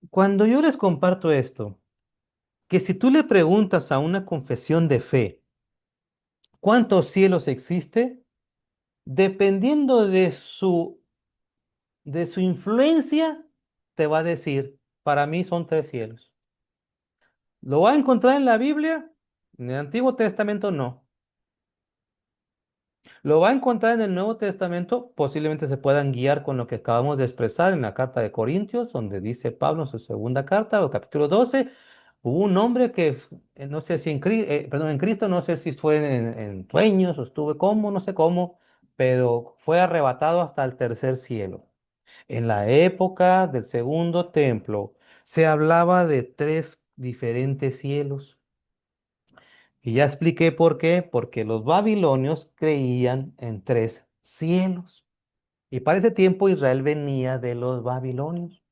cuando yo les comparto esto, que si tú le preguntas a una confesión de fe, ¿cuántos cielos existe? Dependiendo de su influencia, te va a decir, para mí son 3 cielos. ¿Lo va a encontrar en la Biblia? En el Antiguo Testamento no. ¿Lo va a encontrar en el Nuevo Testamento? Posiblemente se puedan guiar con lo que acabamos de expresar en la carta de Corintios, donde dice Pablo en su segunda carta, o capítulo 12, hubo un hombre que, no sé si perdón, en Cristo, no sé si fue en sueños o estuve cómo, no sé cómo, pero fue arrebatado hasta el tercer cielo. En la época del segundo templo se hablaba de 3 diferentes cielos. Y ya expliqué por qué, porque los babilonios creían en 3 cielos. Y para ese tiempo Israel venía de los babilonios.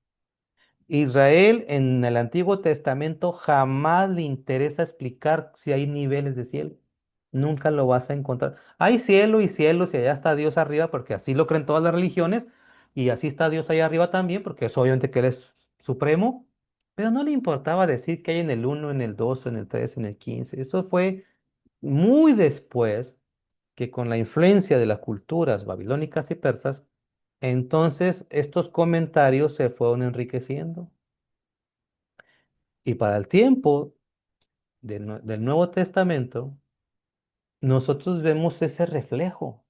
Israel en el Antiguo Testamento jamás le interesa explicar si hay niveles de cielo. Nunca lo vas a encontrar. Hay cielo y cielos y allá está Dios arriba porque así lo creen todas las religiones y así está Dios allá arriba también porque es obviamente que Él es supremo, pero no le importaba decir que hay en el uno, en el 2, en el 3, en el 15. Eso fue muy después que con la influencia de las culturas babilónicas y persas, entonces estos comentarios se fueron enriqueciendo. Y para el tiempo del Nuevo Testamento, nosotros vemos ese reflejo,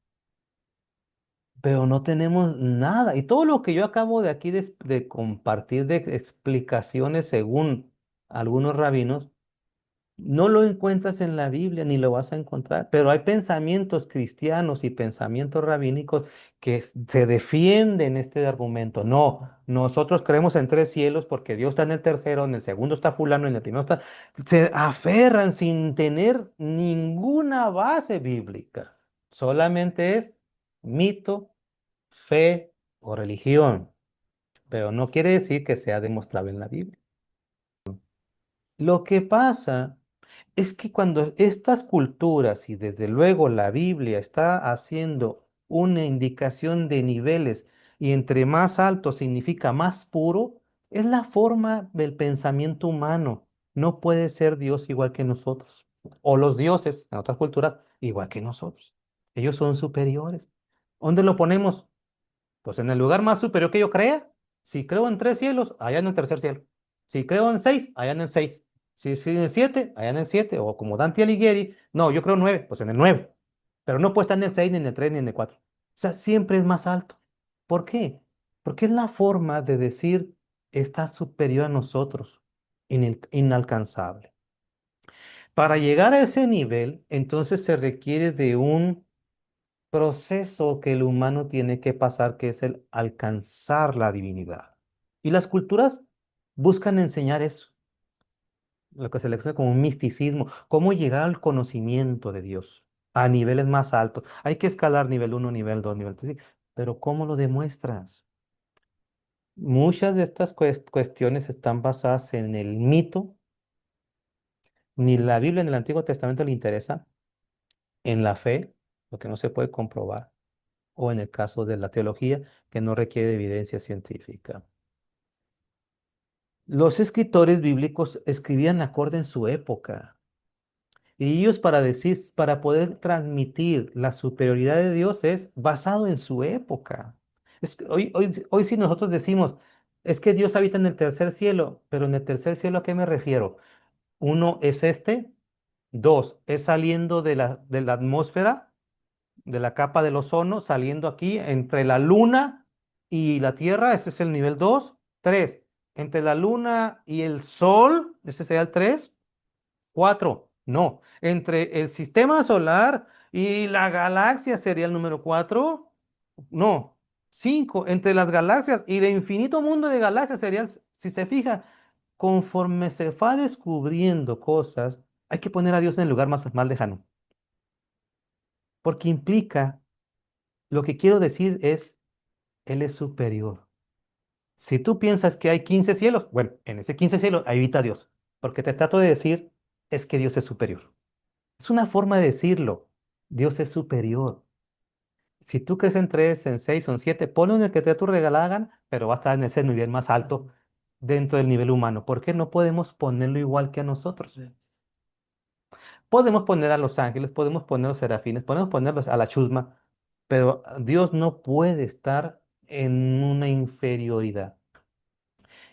pero no tenemos nada. Y todo lo que yo acabo de aquí de compartir de explicaciones según algunos rabinos, no lo encuentras en la Biblia ni lo vas a encontrar, pero hay pensamientos cristianos y pensamientos rabínicos que se defienden este argumento. No, nosotros creemos en 3 cielos porque Dios está en el tercero, en el segundo está fulano, en el primero está... Se aferran sin tener ninguna base bíblica. Solamente es mito, fe o religión, pero no quiere decir que sea demostrable en la Biblia. Lo que pasa es que cuando estas culturas y desde luego la Biblia está haciendo una indicación de niveles y entre más alto significa más puro, es la forma del pensamiento humano. No puede ser Dios igual que nosotros. O los dioses en otras culturas igual que nosotros. Ellos son superiores. ¿Dónde lo ponemos? Pues en el lugar más superior que yo crea. Si creo en 3 cielos, allá en el tercer cielo. Si creo en 6, allá en el 6. Si en el 7, allá en el 7. O como Dante Alighieri, no, yo creo en 9, pues en el 9. Pero no puede estar en el 6, ni en el 3, ni en el 4. O sea, siempre es más alto. ¿Por qué? Porque es la forma de decir está superior a nosotros, inalcanzable. Para llegar a ese nivel, entonces se requiere de un proceso que el humano tiene que pasar, que es el alcanzar la divinidad. Y las culturas buscan enseñar eso, lo que se le conoce como un misticismo, cómo llegar al conocimiento de Dios a niveles más altos. Hay que escalar nivel 1, nivel 2, nivel 3, sí, pero ¿cómo lo demuestras? Muchas de estas cuestiones están basadas en el mito, ni la Biblia ni el Antiguo Testamento le interesa, en la fe, lo que no se puede comprobar, o en el caso de la teología, que no requiere evidencia científica. Los escritores bíblicos escribían acorde en su época. Y ellos para decir, para poder transmitir la superioridad de Dios es basado en su época. Hoy sí nosotros decimos, es que Dios habita en el tercer cielo, pero en el tercer cielo, ¿a qué me refiero? Uno es este, dos, es saliendo de la atmósfera, de la capa del ozono, saliendo aquí entre la luna y la Tierra, ese es el nivel 2. Tres, entre la luna y el sol, ese sería el 3. Cuatro, no. Entre el sistema solar y la galaxia sería el número 4. No. Cinco, entre las galaxias y el infinito mundo de galaxias sería si se fija, conforme se va descubriendo cosas, hay que poner a Dios en el lugar más lejano. Porque implica, lo que quiero decir es, Él es superior. Si tú piensas que hay 15 cielos, bueno, en ese 15 cielos habita Dios. Porque te trato de decir, es que Dios es superior. Es una forma de decirlo. Dios es superior. Si tú crees en tres, en seis o en siete, ponlo en el que te tu regalada gana, pero va a estar en ese nivel más alto dentro del nivel humano. ¿Por qué no podemos ponerlo igual que a nosotros? Podemos poner a los ángeles, podemos poner a los serafines, podemos ponerlos a la chusma, pero Dios no puede estar en una inferioridad.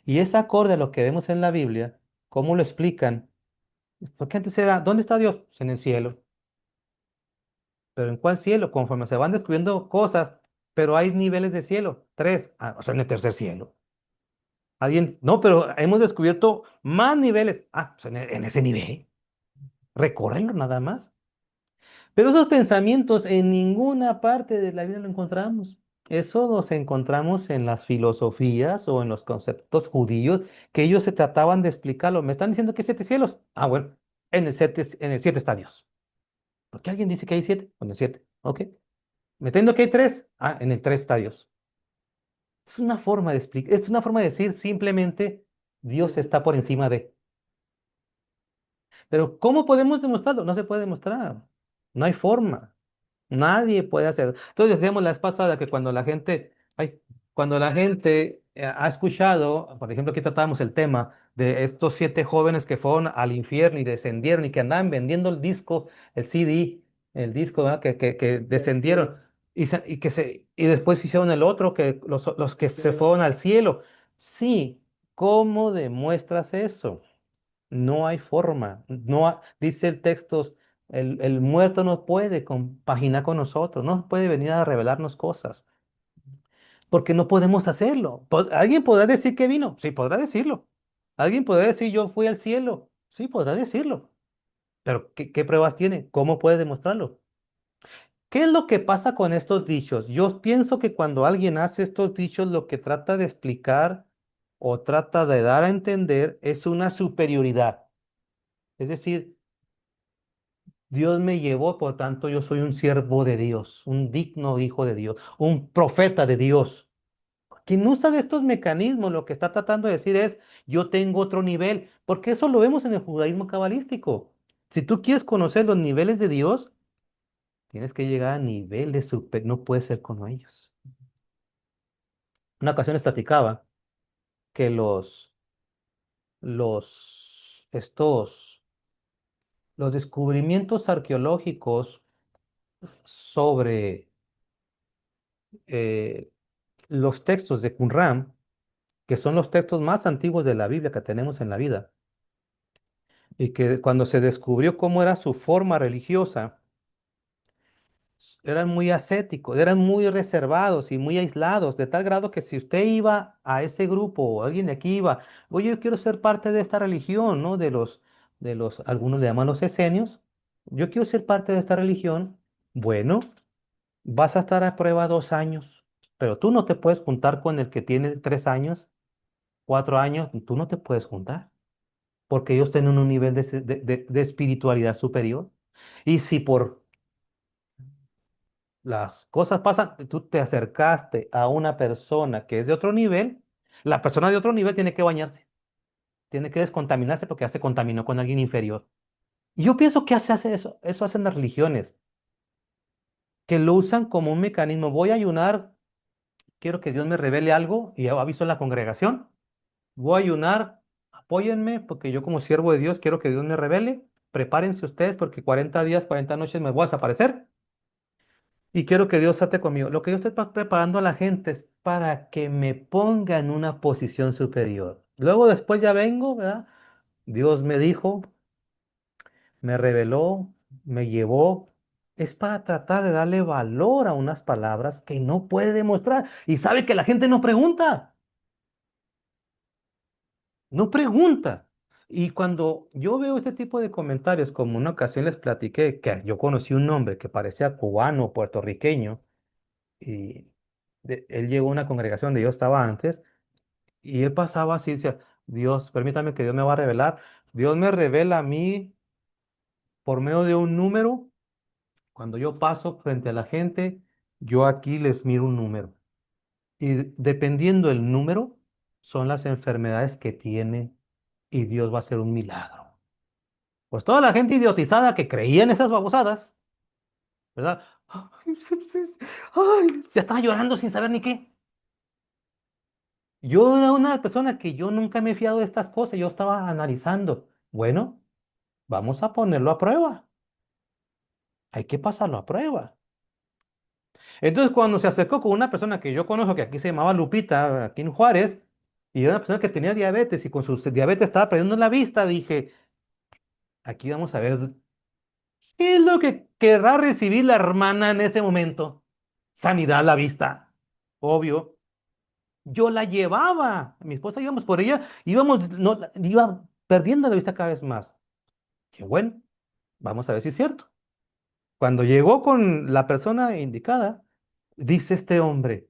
Y es acorde a lo que vemos en la Biblia, cómo lo explican. Porque antes era, ¿dónde está Dios? Pues en el cielo. ¿Pero en cuál cielo? Conforme se van descubriendo cosas, pero hay niveles de cielo. Tres. Ah, o sea, en el tercer cielo. Alguien, no, pero hemos descubierto más niveles. Ah, pues en ese nivel. Recórrenlo nada más. Pero esos pensamientos en ninguna parte de la Biblia lo encontramos. Eso los encontramos en las filosofías o en los conceptos judíos que ellos se trataban de explicarlo. Me están diciendo que hay siete cielos. Ah, bueno, en el siete está Dios. ¿Por qué alguien dice que hay siete? En el siete. Ok. Me está diciendo que hay tres. Ah, en el tres está Dios. Es una forma de explicar, es una forma de decir simplemente Dios está por encima de. Pero ¿cómo podemos demostrarlo? No se puede demostrar. No hay forma. Nadie puede hacer. Entonces decíamos la vez pasada que cuando la gente ha escuchado, por ejemplo, aquí tratábamos el tema de estos 7 jóvenes que fueron al infierno y descendieron y que andaban vendiendo el disco, el CD, el disco, ¿verdad? Que descendieron y después hicieron el otro, que los que se fueron al cielo. Sí, ¿cómo demuestras eso? No hay forma. Dice el texto, el muerto no puede compaginar con nosotros, no puede venir a revelarnos cosas, porque no podemos hacerlo. ¿Alguien podrá decir que vino? Sí, podrá decirlo. ¿Alguien podrá decir yo fui al cielo? Sí, podrá decirlo. Pero ¿qué pruebas tiene? ¿Cómo puede demostrarlo? ¿Qué es lo que pasa con estos dichos? Yo pienso que cuando alguien hace estos dichos, lo que trata de explicar o trata de dar a entender es una superioridad. Es decir, Dios me llevó, por tanto yo soy un siervo de Dios, un digno hijo de Dios, un profeta de Dios. Quien usa de estos mecanismos lo que está tratando de decir es, yo tengo otro nivel, porque eso lo vemos en el judaísmo cabalístico. Si tú quieres conocer los niveles de Dios, tienes que llegar a niveles super, no puedes ser como ellos. Una ocasión les platicaba que estos, los descubrimientos arqueológicos sobre eh, los textos de Qumran, que son los textos más antiguos de la Biblia que tenemos en la vida, y que cuando se descubrió cómo era su forma religiosa, eran muy ascéticos, eran muy reservados y muy aislados, de tal grado que si usted iba a ese grupo o alguien de aquí iba, oye, yo quiero ser parte de esta religión, ¿no? Algunos le llaman los esenios, yo quiero ser parte de esta religión, bueno, vas a estar a prueba 2 años, pero tú no te puedes juntar con el que tiene 3 años, 4 años, tú no te puedes juntar, porque ellos tienen un nivel de espiritualidad superior. Y si por las cosas pasan, tú te acercaste a una persona que es de otro nivel, La persona de otro nivel tiene que bañarse, tiene que descontaminarse porque ya se contaminó con alguien inferior. Y yo pienso que hace eso, eso hacen las religiones, que lo usan como un mecanismo. Voy a ayunar, quiero que Dios me revele algo, y ya aviso a la congregación. Voy a ayunar, apóyenme, porque yo como siervo de Dios quiero que Dios me revele. Prepárense ustedes porque 40 días, 40 noches me voy a desaparecer. Y quiero que Dios trate conmigo. Lo que yo estoy preparando a la gente es para que me ponga en una posición superior. Luego después ya vengo, ¿verdad? Dios me dijo, me reveló, me llevó. Es para tratar de darle valor a unas palabras que no puede demostrar. Y sabe que la gente no pregunta, no pregunta. Y cuando yo veo este tipo de comentarios, como una ocasión les platiqué que yo conocí un hombre que parecía cubano, puertorriqueño, y él llegó a una congregación donde yo estaba antes, y él pasaba así, decía, Dios, permítame que Dios me va a revelar. Dios me revela a mí por medio de un número. Cuando yo paso frente a la gente, yo aquí les miro un número. Y dependiendo del número, son las enfermedades que tiene y Dios va a hacer un milagro. Pues toda la gente idiotizada que creía en esas babosadas, ¿verdad? Ay, ya estaba llorando sin saber ni qué. Yo era una persona que yo nunca me he fiado de estas cosas, yo estaba analizando. Bueno, vamos a ponerlo a prueba. Hay que pasarlo a prueba. Entonces, cuando se acercó con una persona que yo conozco, que aquí se llamaba Lupita, aquí en Juárez, y era una persona que tenía diabetes y con su diabetes estaba perdiendo la vista, dije, aquí vamos a ver qué es lo que querrá recibir la hermana en ese momento. Sanidad a la vista, obvio. Yo la llevaba, mi esposa íbamos por ella, íbamos, no, iba perdiendo la vista cada vez más. Qué bueno, vamos a ver si es cierto. Cuando llegó con la persona indicada, dice este hombre,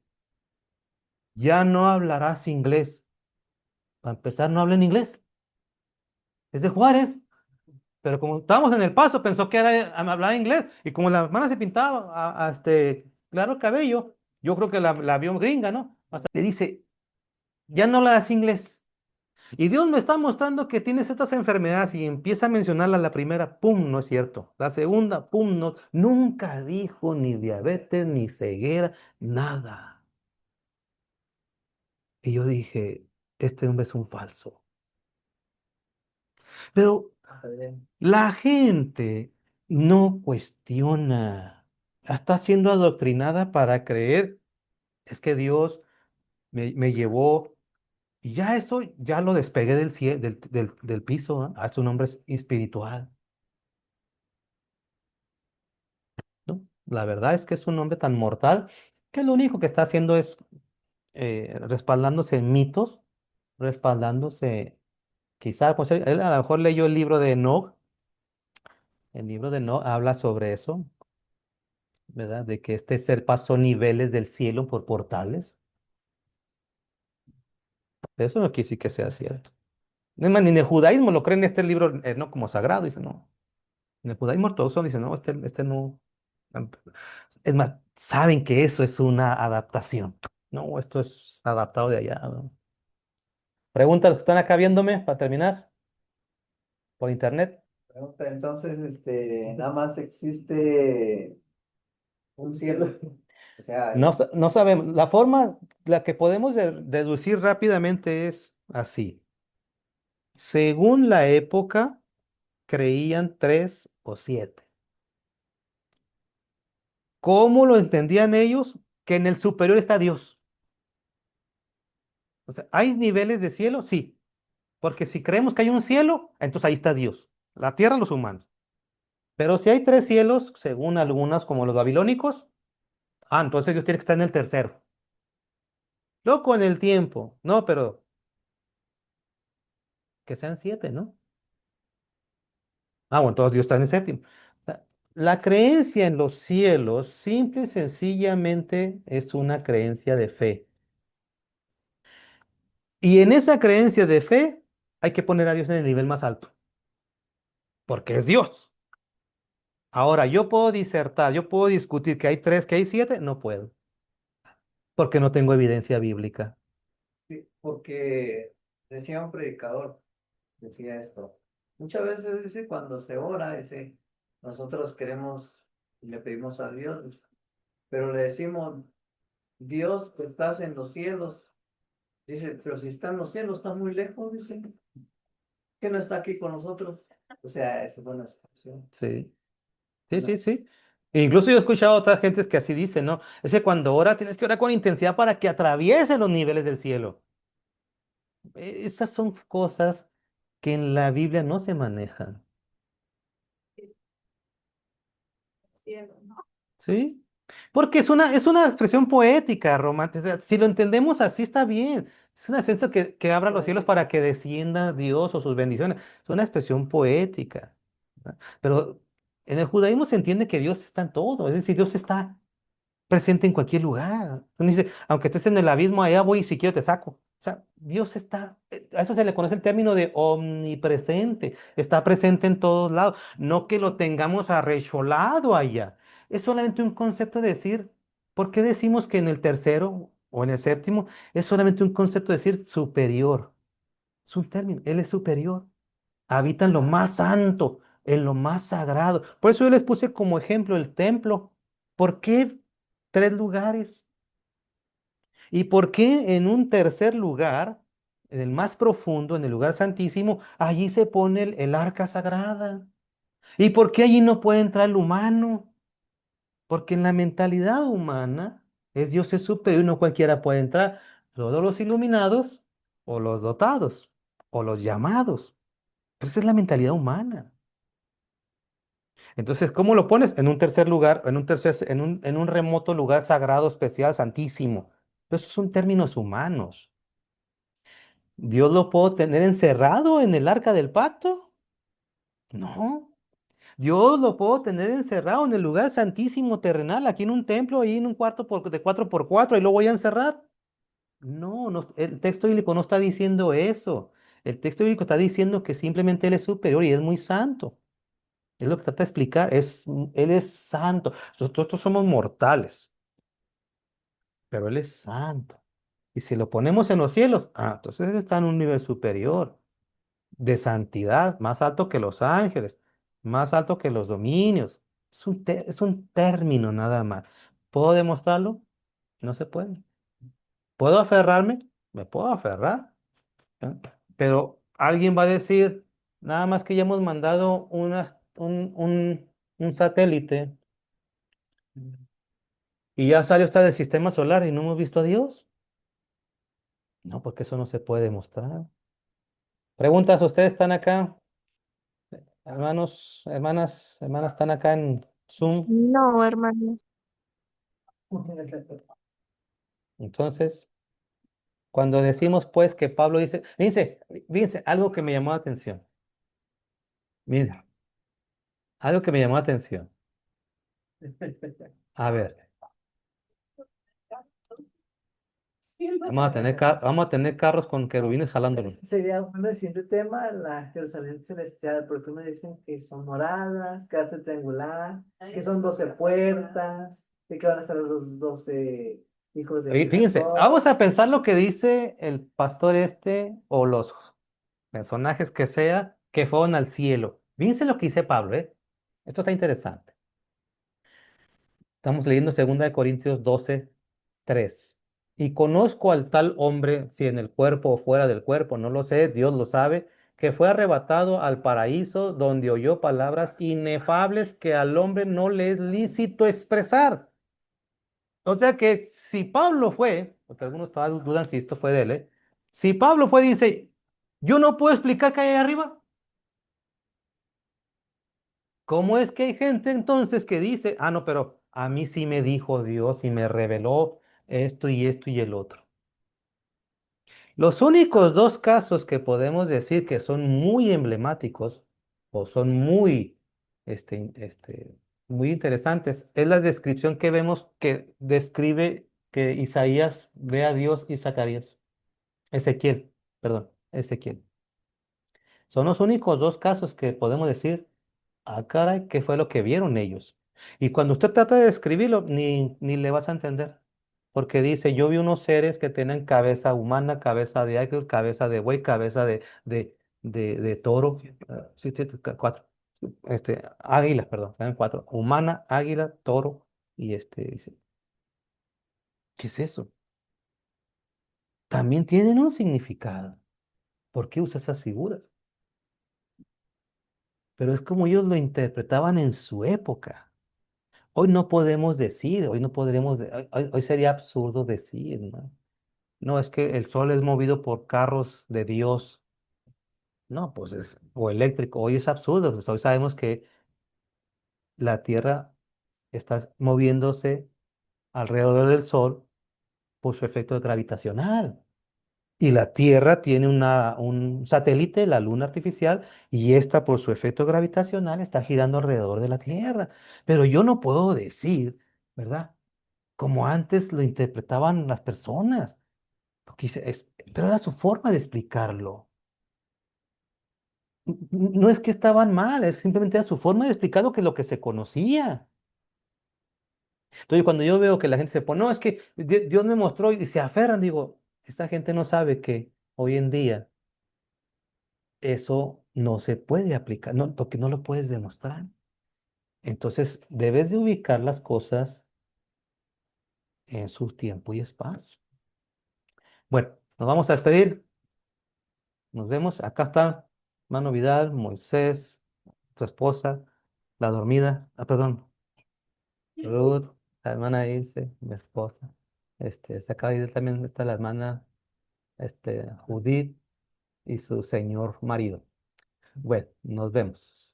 ya no hablarás inglés. Para empezar, no habla en inglés. Es de Juárez. Pero como estábamos en El Paso, pensó que era, hablaba inglés. Y como la hermana se pintaba claro cabello, yo creo que la vio gringa, ¿no? Hasta le dice, ya no hablas inglés. Y Dios me está mostrando que tienes estas enfermedades y empieza a mencionarla la primera, pum, no es cierto. La segunda, pum, no. Nunca dijo ni diabetes, ni ceguera, nada. Y yo dije, este hombre es un falso. Pero la gente no cuestiona, está siendo adoctrinada para creer, es que Dios me llevó y ya eso, ya lo despegué del piso, ¿ah? Es un hombre espiritual, ¿no? La verdad es que es un hombre tan mortal que lo único que está haciendo es respaldándose en mitos, respaldándose, quizá, pues él a lo mejor leyó el libro de Enoch, el libro de Enoch habla sobre eso, ¿verdad? De que este ser pasó niveles del cielo por portales. Eso no quiere decir que sea cierto. Es más, ni en el judaísmo lo creen este libro no como sagrado, dice, no. En el judaísmo ortodoxo dice, no, este no. Es más, saben que eso es una adaptación. No, esto es adaptado de allá, ¿no? Pregunta a los que están acá viéndome para terminar por internet. Pregunta, entonces, nada más existe un cielo. O sea, No, no sabemos. La forma, la que podemos deducir rápidamente es así. Según la época, creían tres o siete. ¿Cómo lo entendían ellos? Que en el superior está Dios. O sea, ¿hay niveles de cielo? Sí, porque si creemos que hay un cielo, entonces ahí está Dios, la tierra, los humanos. Pero si hay tres cielos, según algunas como los babilónicos, entonces Dios tiene que estar en el tercero. Luego con el tiempo, no, pero que sean siete, ¿no? Bueno, entonces Dios está en el séptimo. O sea, la creencia en los cielos, simple y sencillamente, es una creencia de fe. Y en esa creencia de fe hay que poner a Dios en el nivel más alto, porque es Dios. Ahora, yo puedo disertar, yo puedo discutir que hay tres, que hay siete, no puedo, porque no tengo evidencia bíblica. Sí, porque decía un predicador, decía esto. Muchas veces dice cuando se ora, dice, nosotros queremos y le pedimos a Dios, pero le decimos, Dios, que estás en los cielos. Dice, pero si está en los cielos, está muy lejos, dice, que no está aquí con nosotros. O sea, es buena expresión. Sí, sí, No, sí, sí. E incluso yo he escuchado a otras gentes que así dicen, ¿no? Es que cuando oras tienes que orar con intensidad para que atraviese los niveles del cielo. Esas son cosas que en la Biblia no se manejan, Cielo, ¿no? ¿sí? Porque es una expresión poética, romántica. O sea, si lo entendemos así está bien. Es un ascenso que abra los cielos para que descienda Dios o sus bendiciones. Es una expresión poética, ¿verdad? Pero en el judaísmo se entiende que Dios está en todo. Es decir, Dios está presente en cualquier lugar. Uno dice, aunque estés en el abismo, allá voy y si quiero te saco. O sea, Dios está, a eso se le conoce el término de omnipresente, está presente en todos lados, no que lo tengamos arrecholado allá. Es solamente un concepto de decir, ¿por qué decimos que en el tercero o en el séptimo es solamente un concepto de decir superior? Es un término, Él es superior, habita en lo más santo, en lo más sagrado. Por eso yo les puse como ejemplo el templo. ¿Por qué tres lugares? ¿Y por qué en un tercer lugar, en el más profundo, en el lugar santísimo, allí se pone el arca sagrada? ¿Y por qué allí no puede entrar el humano? Porque en la mentalidad humana Dios es superior y no cualquiera puede entrar, solo los iluminados o los dotados o los llamados. Pero esa es la mentalidad humana. Entonces, ¿cómo lo pones? En un tercer lugar, en un remoto lugar sagrado, especial, santísimo. Pero esos son términos humanos. ¿Dios lo puedo tener encerrado en el arca del pacto? No. Dios lo puedo tener encerrado en el lugar santísimo terrenal, aquí en un templo, ahí en un cuarto de 4x4 y lo voy a encerrar. No, no, el texto bíblico no está diciendo eso. El texto bíblico está diciendo que simplemente Él es superior y es muy santo. Es lo que trata de explicar. Él es santo. Nosotros somos mortales, pero Él es santo. Y si lo ponemos en los cielos, entonces Él está en un nivel superior de santidad, más alto que los ángeles, más alto que los dominios. Es un término nada más. ¿Puedo demostrarlo? No se puede. ¿Puedo aferrarme? Me puedo aferrar. ¿Eh? Pero alguien va a decir, nada más que ya hemos mandado un satélite y ya salió usted del sistema solar y no hemos visto a Dios. No, porque eso no se puede demostrar. Preguntas, ¿ustedes están acá? Hermanos, hermanas, ¿están acá en Zoom? No, hermano. Entonces, cuando decimos pues que Pablo fíjense, algo que me llamó la atención. Mira, algo que me llamó la atención. A ver, vamos a tener carros con querubines jalándolos. Sería un siguiente tema, la Jerusalén celestial, porque me dicen que son moradas, que hace triangular, que son 12 puertas, y que van a estar los 12 hijos de Fíjense, Jacob. vamos a pensar lo que dice el pastor o los personajes que sea que fueron al cielo. Fíjense lo que dice Pablo, ¿eh? Esto está interesante. Estamos leyendo 2 Corintios 12:3. Y conozco al tal hombre, si en el cuerpo o fuera del cuerpo, no lo sé, Dios lo sabe, que fue arrebatado al paraíso donde oyó palabras inefables que al hombre no le es lícito expresar. O sea que si Pablo fue, porque algunos todavía dudan si esto fue de él, ¿eh? Si Pablo fue, dice, yo no puedo explicar qué hay ahí arriba. ¿Cómo es que hay gente entonces que dice, no, pero a mí sí me dijo Dios y me reveló esto y el otro? Los únicos dos casos que podemos decir que son muy emblemáticos o son muy interesantes es la descripción que vemos que describe que Isaías ve a Dios y Zacarías. Ezequiel, perdón, Ezequiel. Son los únicos dos casos que podemos decir, caray, ¿qué fue lo que vieron ellos? Y cuando usted trata de describirlo, ni le vas a entender. porque dice, yo vi unos seres que tienen cabeza humana, cabeza de águila, cabeza de buey, cabeza de toro, sí, sí, cuatro, águilas, perdón, eran cuatro, humana, águila, toro, y dice, ¿qué es eso? También tienen un significado. ¿Por qué usa esas figuras? Pero es como ellos lo interpretaban en su época. Hoy no podemos decir, hoy no podremos, hoy sería absurdo decir, ¿no? No, es que el sol es movido por carros de Dios. No, pues o eléctrico. Hoy es absurdo, pues hoy sabemos que la Tierra está moviéndose alrededor del sol por su efecto gravitacional. Y la Tierra tiene un satélite, la Luna artificial, y esta por su efecto gravitacional está girando alrededor de la Tierra. Pero yo no puedo decir, ¿verdad? Como antes lo interpretaban las personas. Pero era su forma de explicarlo. No es que estaban mal, es simplemente era su forma de explicar lo que se conocía. Entonces, cuando yo veo que la gente se pone, no, es que Dios me mostró y se aferran, digo, esta gente no sabe que hoy en día eso no se puede aplicar, no, porque no lo puedes demostrar. Entonces, debes de ubicar las cosas en su tiempo y espacio. Bueno, nos vamos a despedir. Nos vemos. Acá está Mano Vidal, Moisés, su esposa, la dormida. Ah, perdón. Ruth, la hermana Ilse, mi esposa. Se acaba de ir también, está la hermana, Judith y su señor marido. Bueno, nos vemos.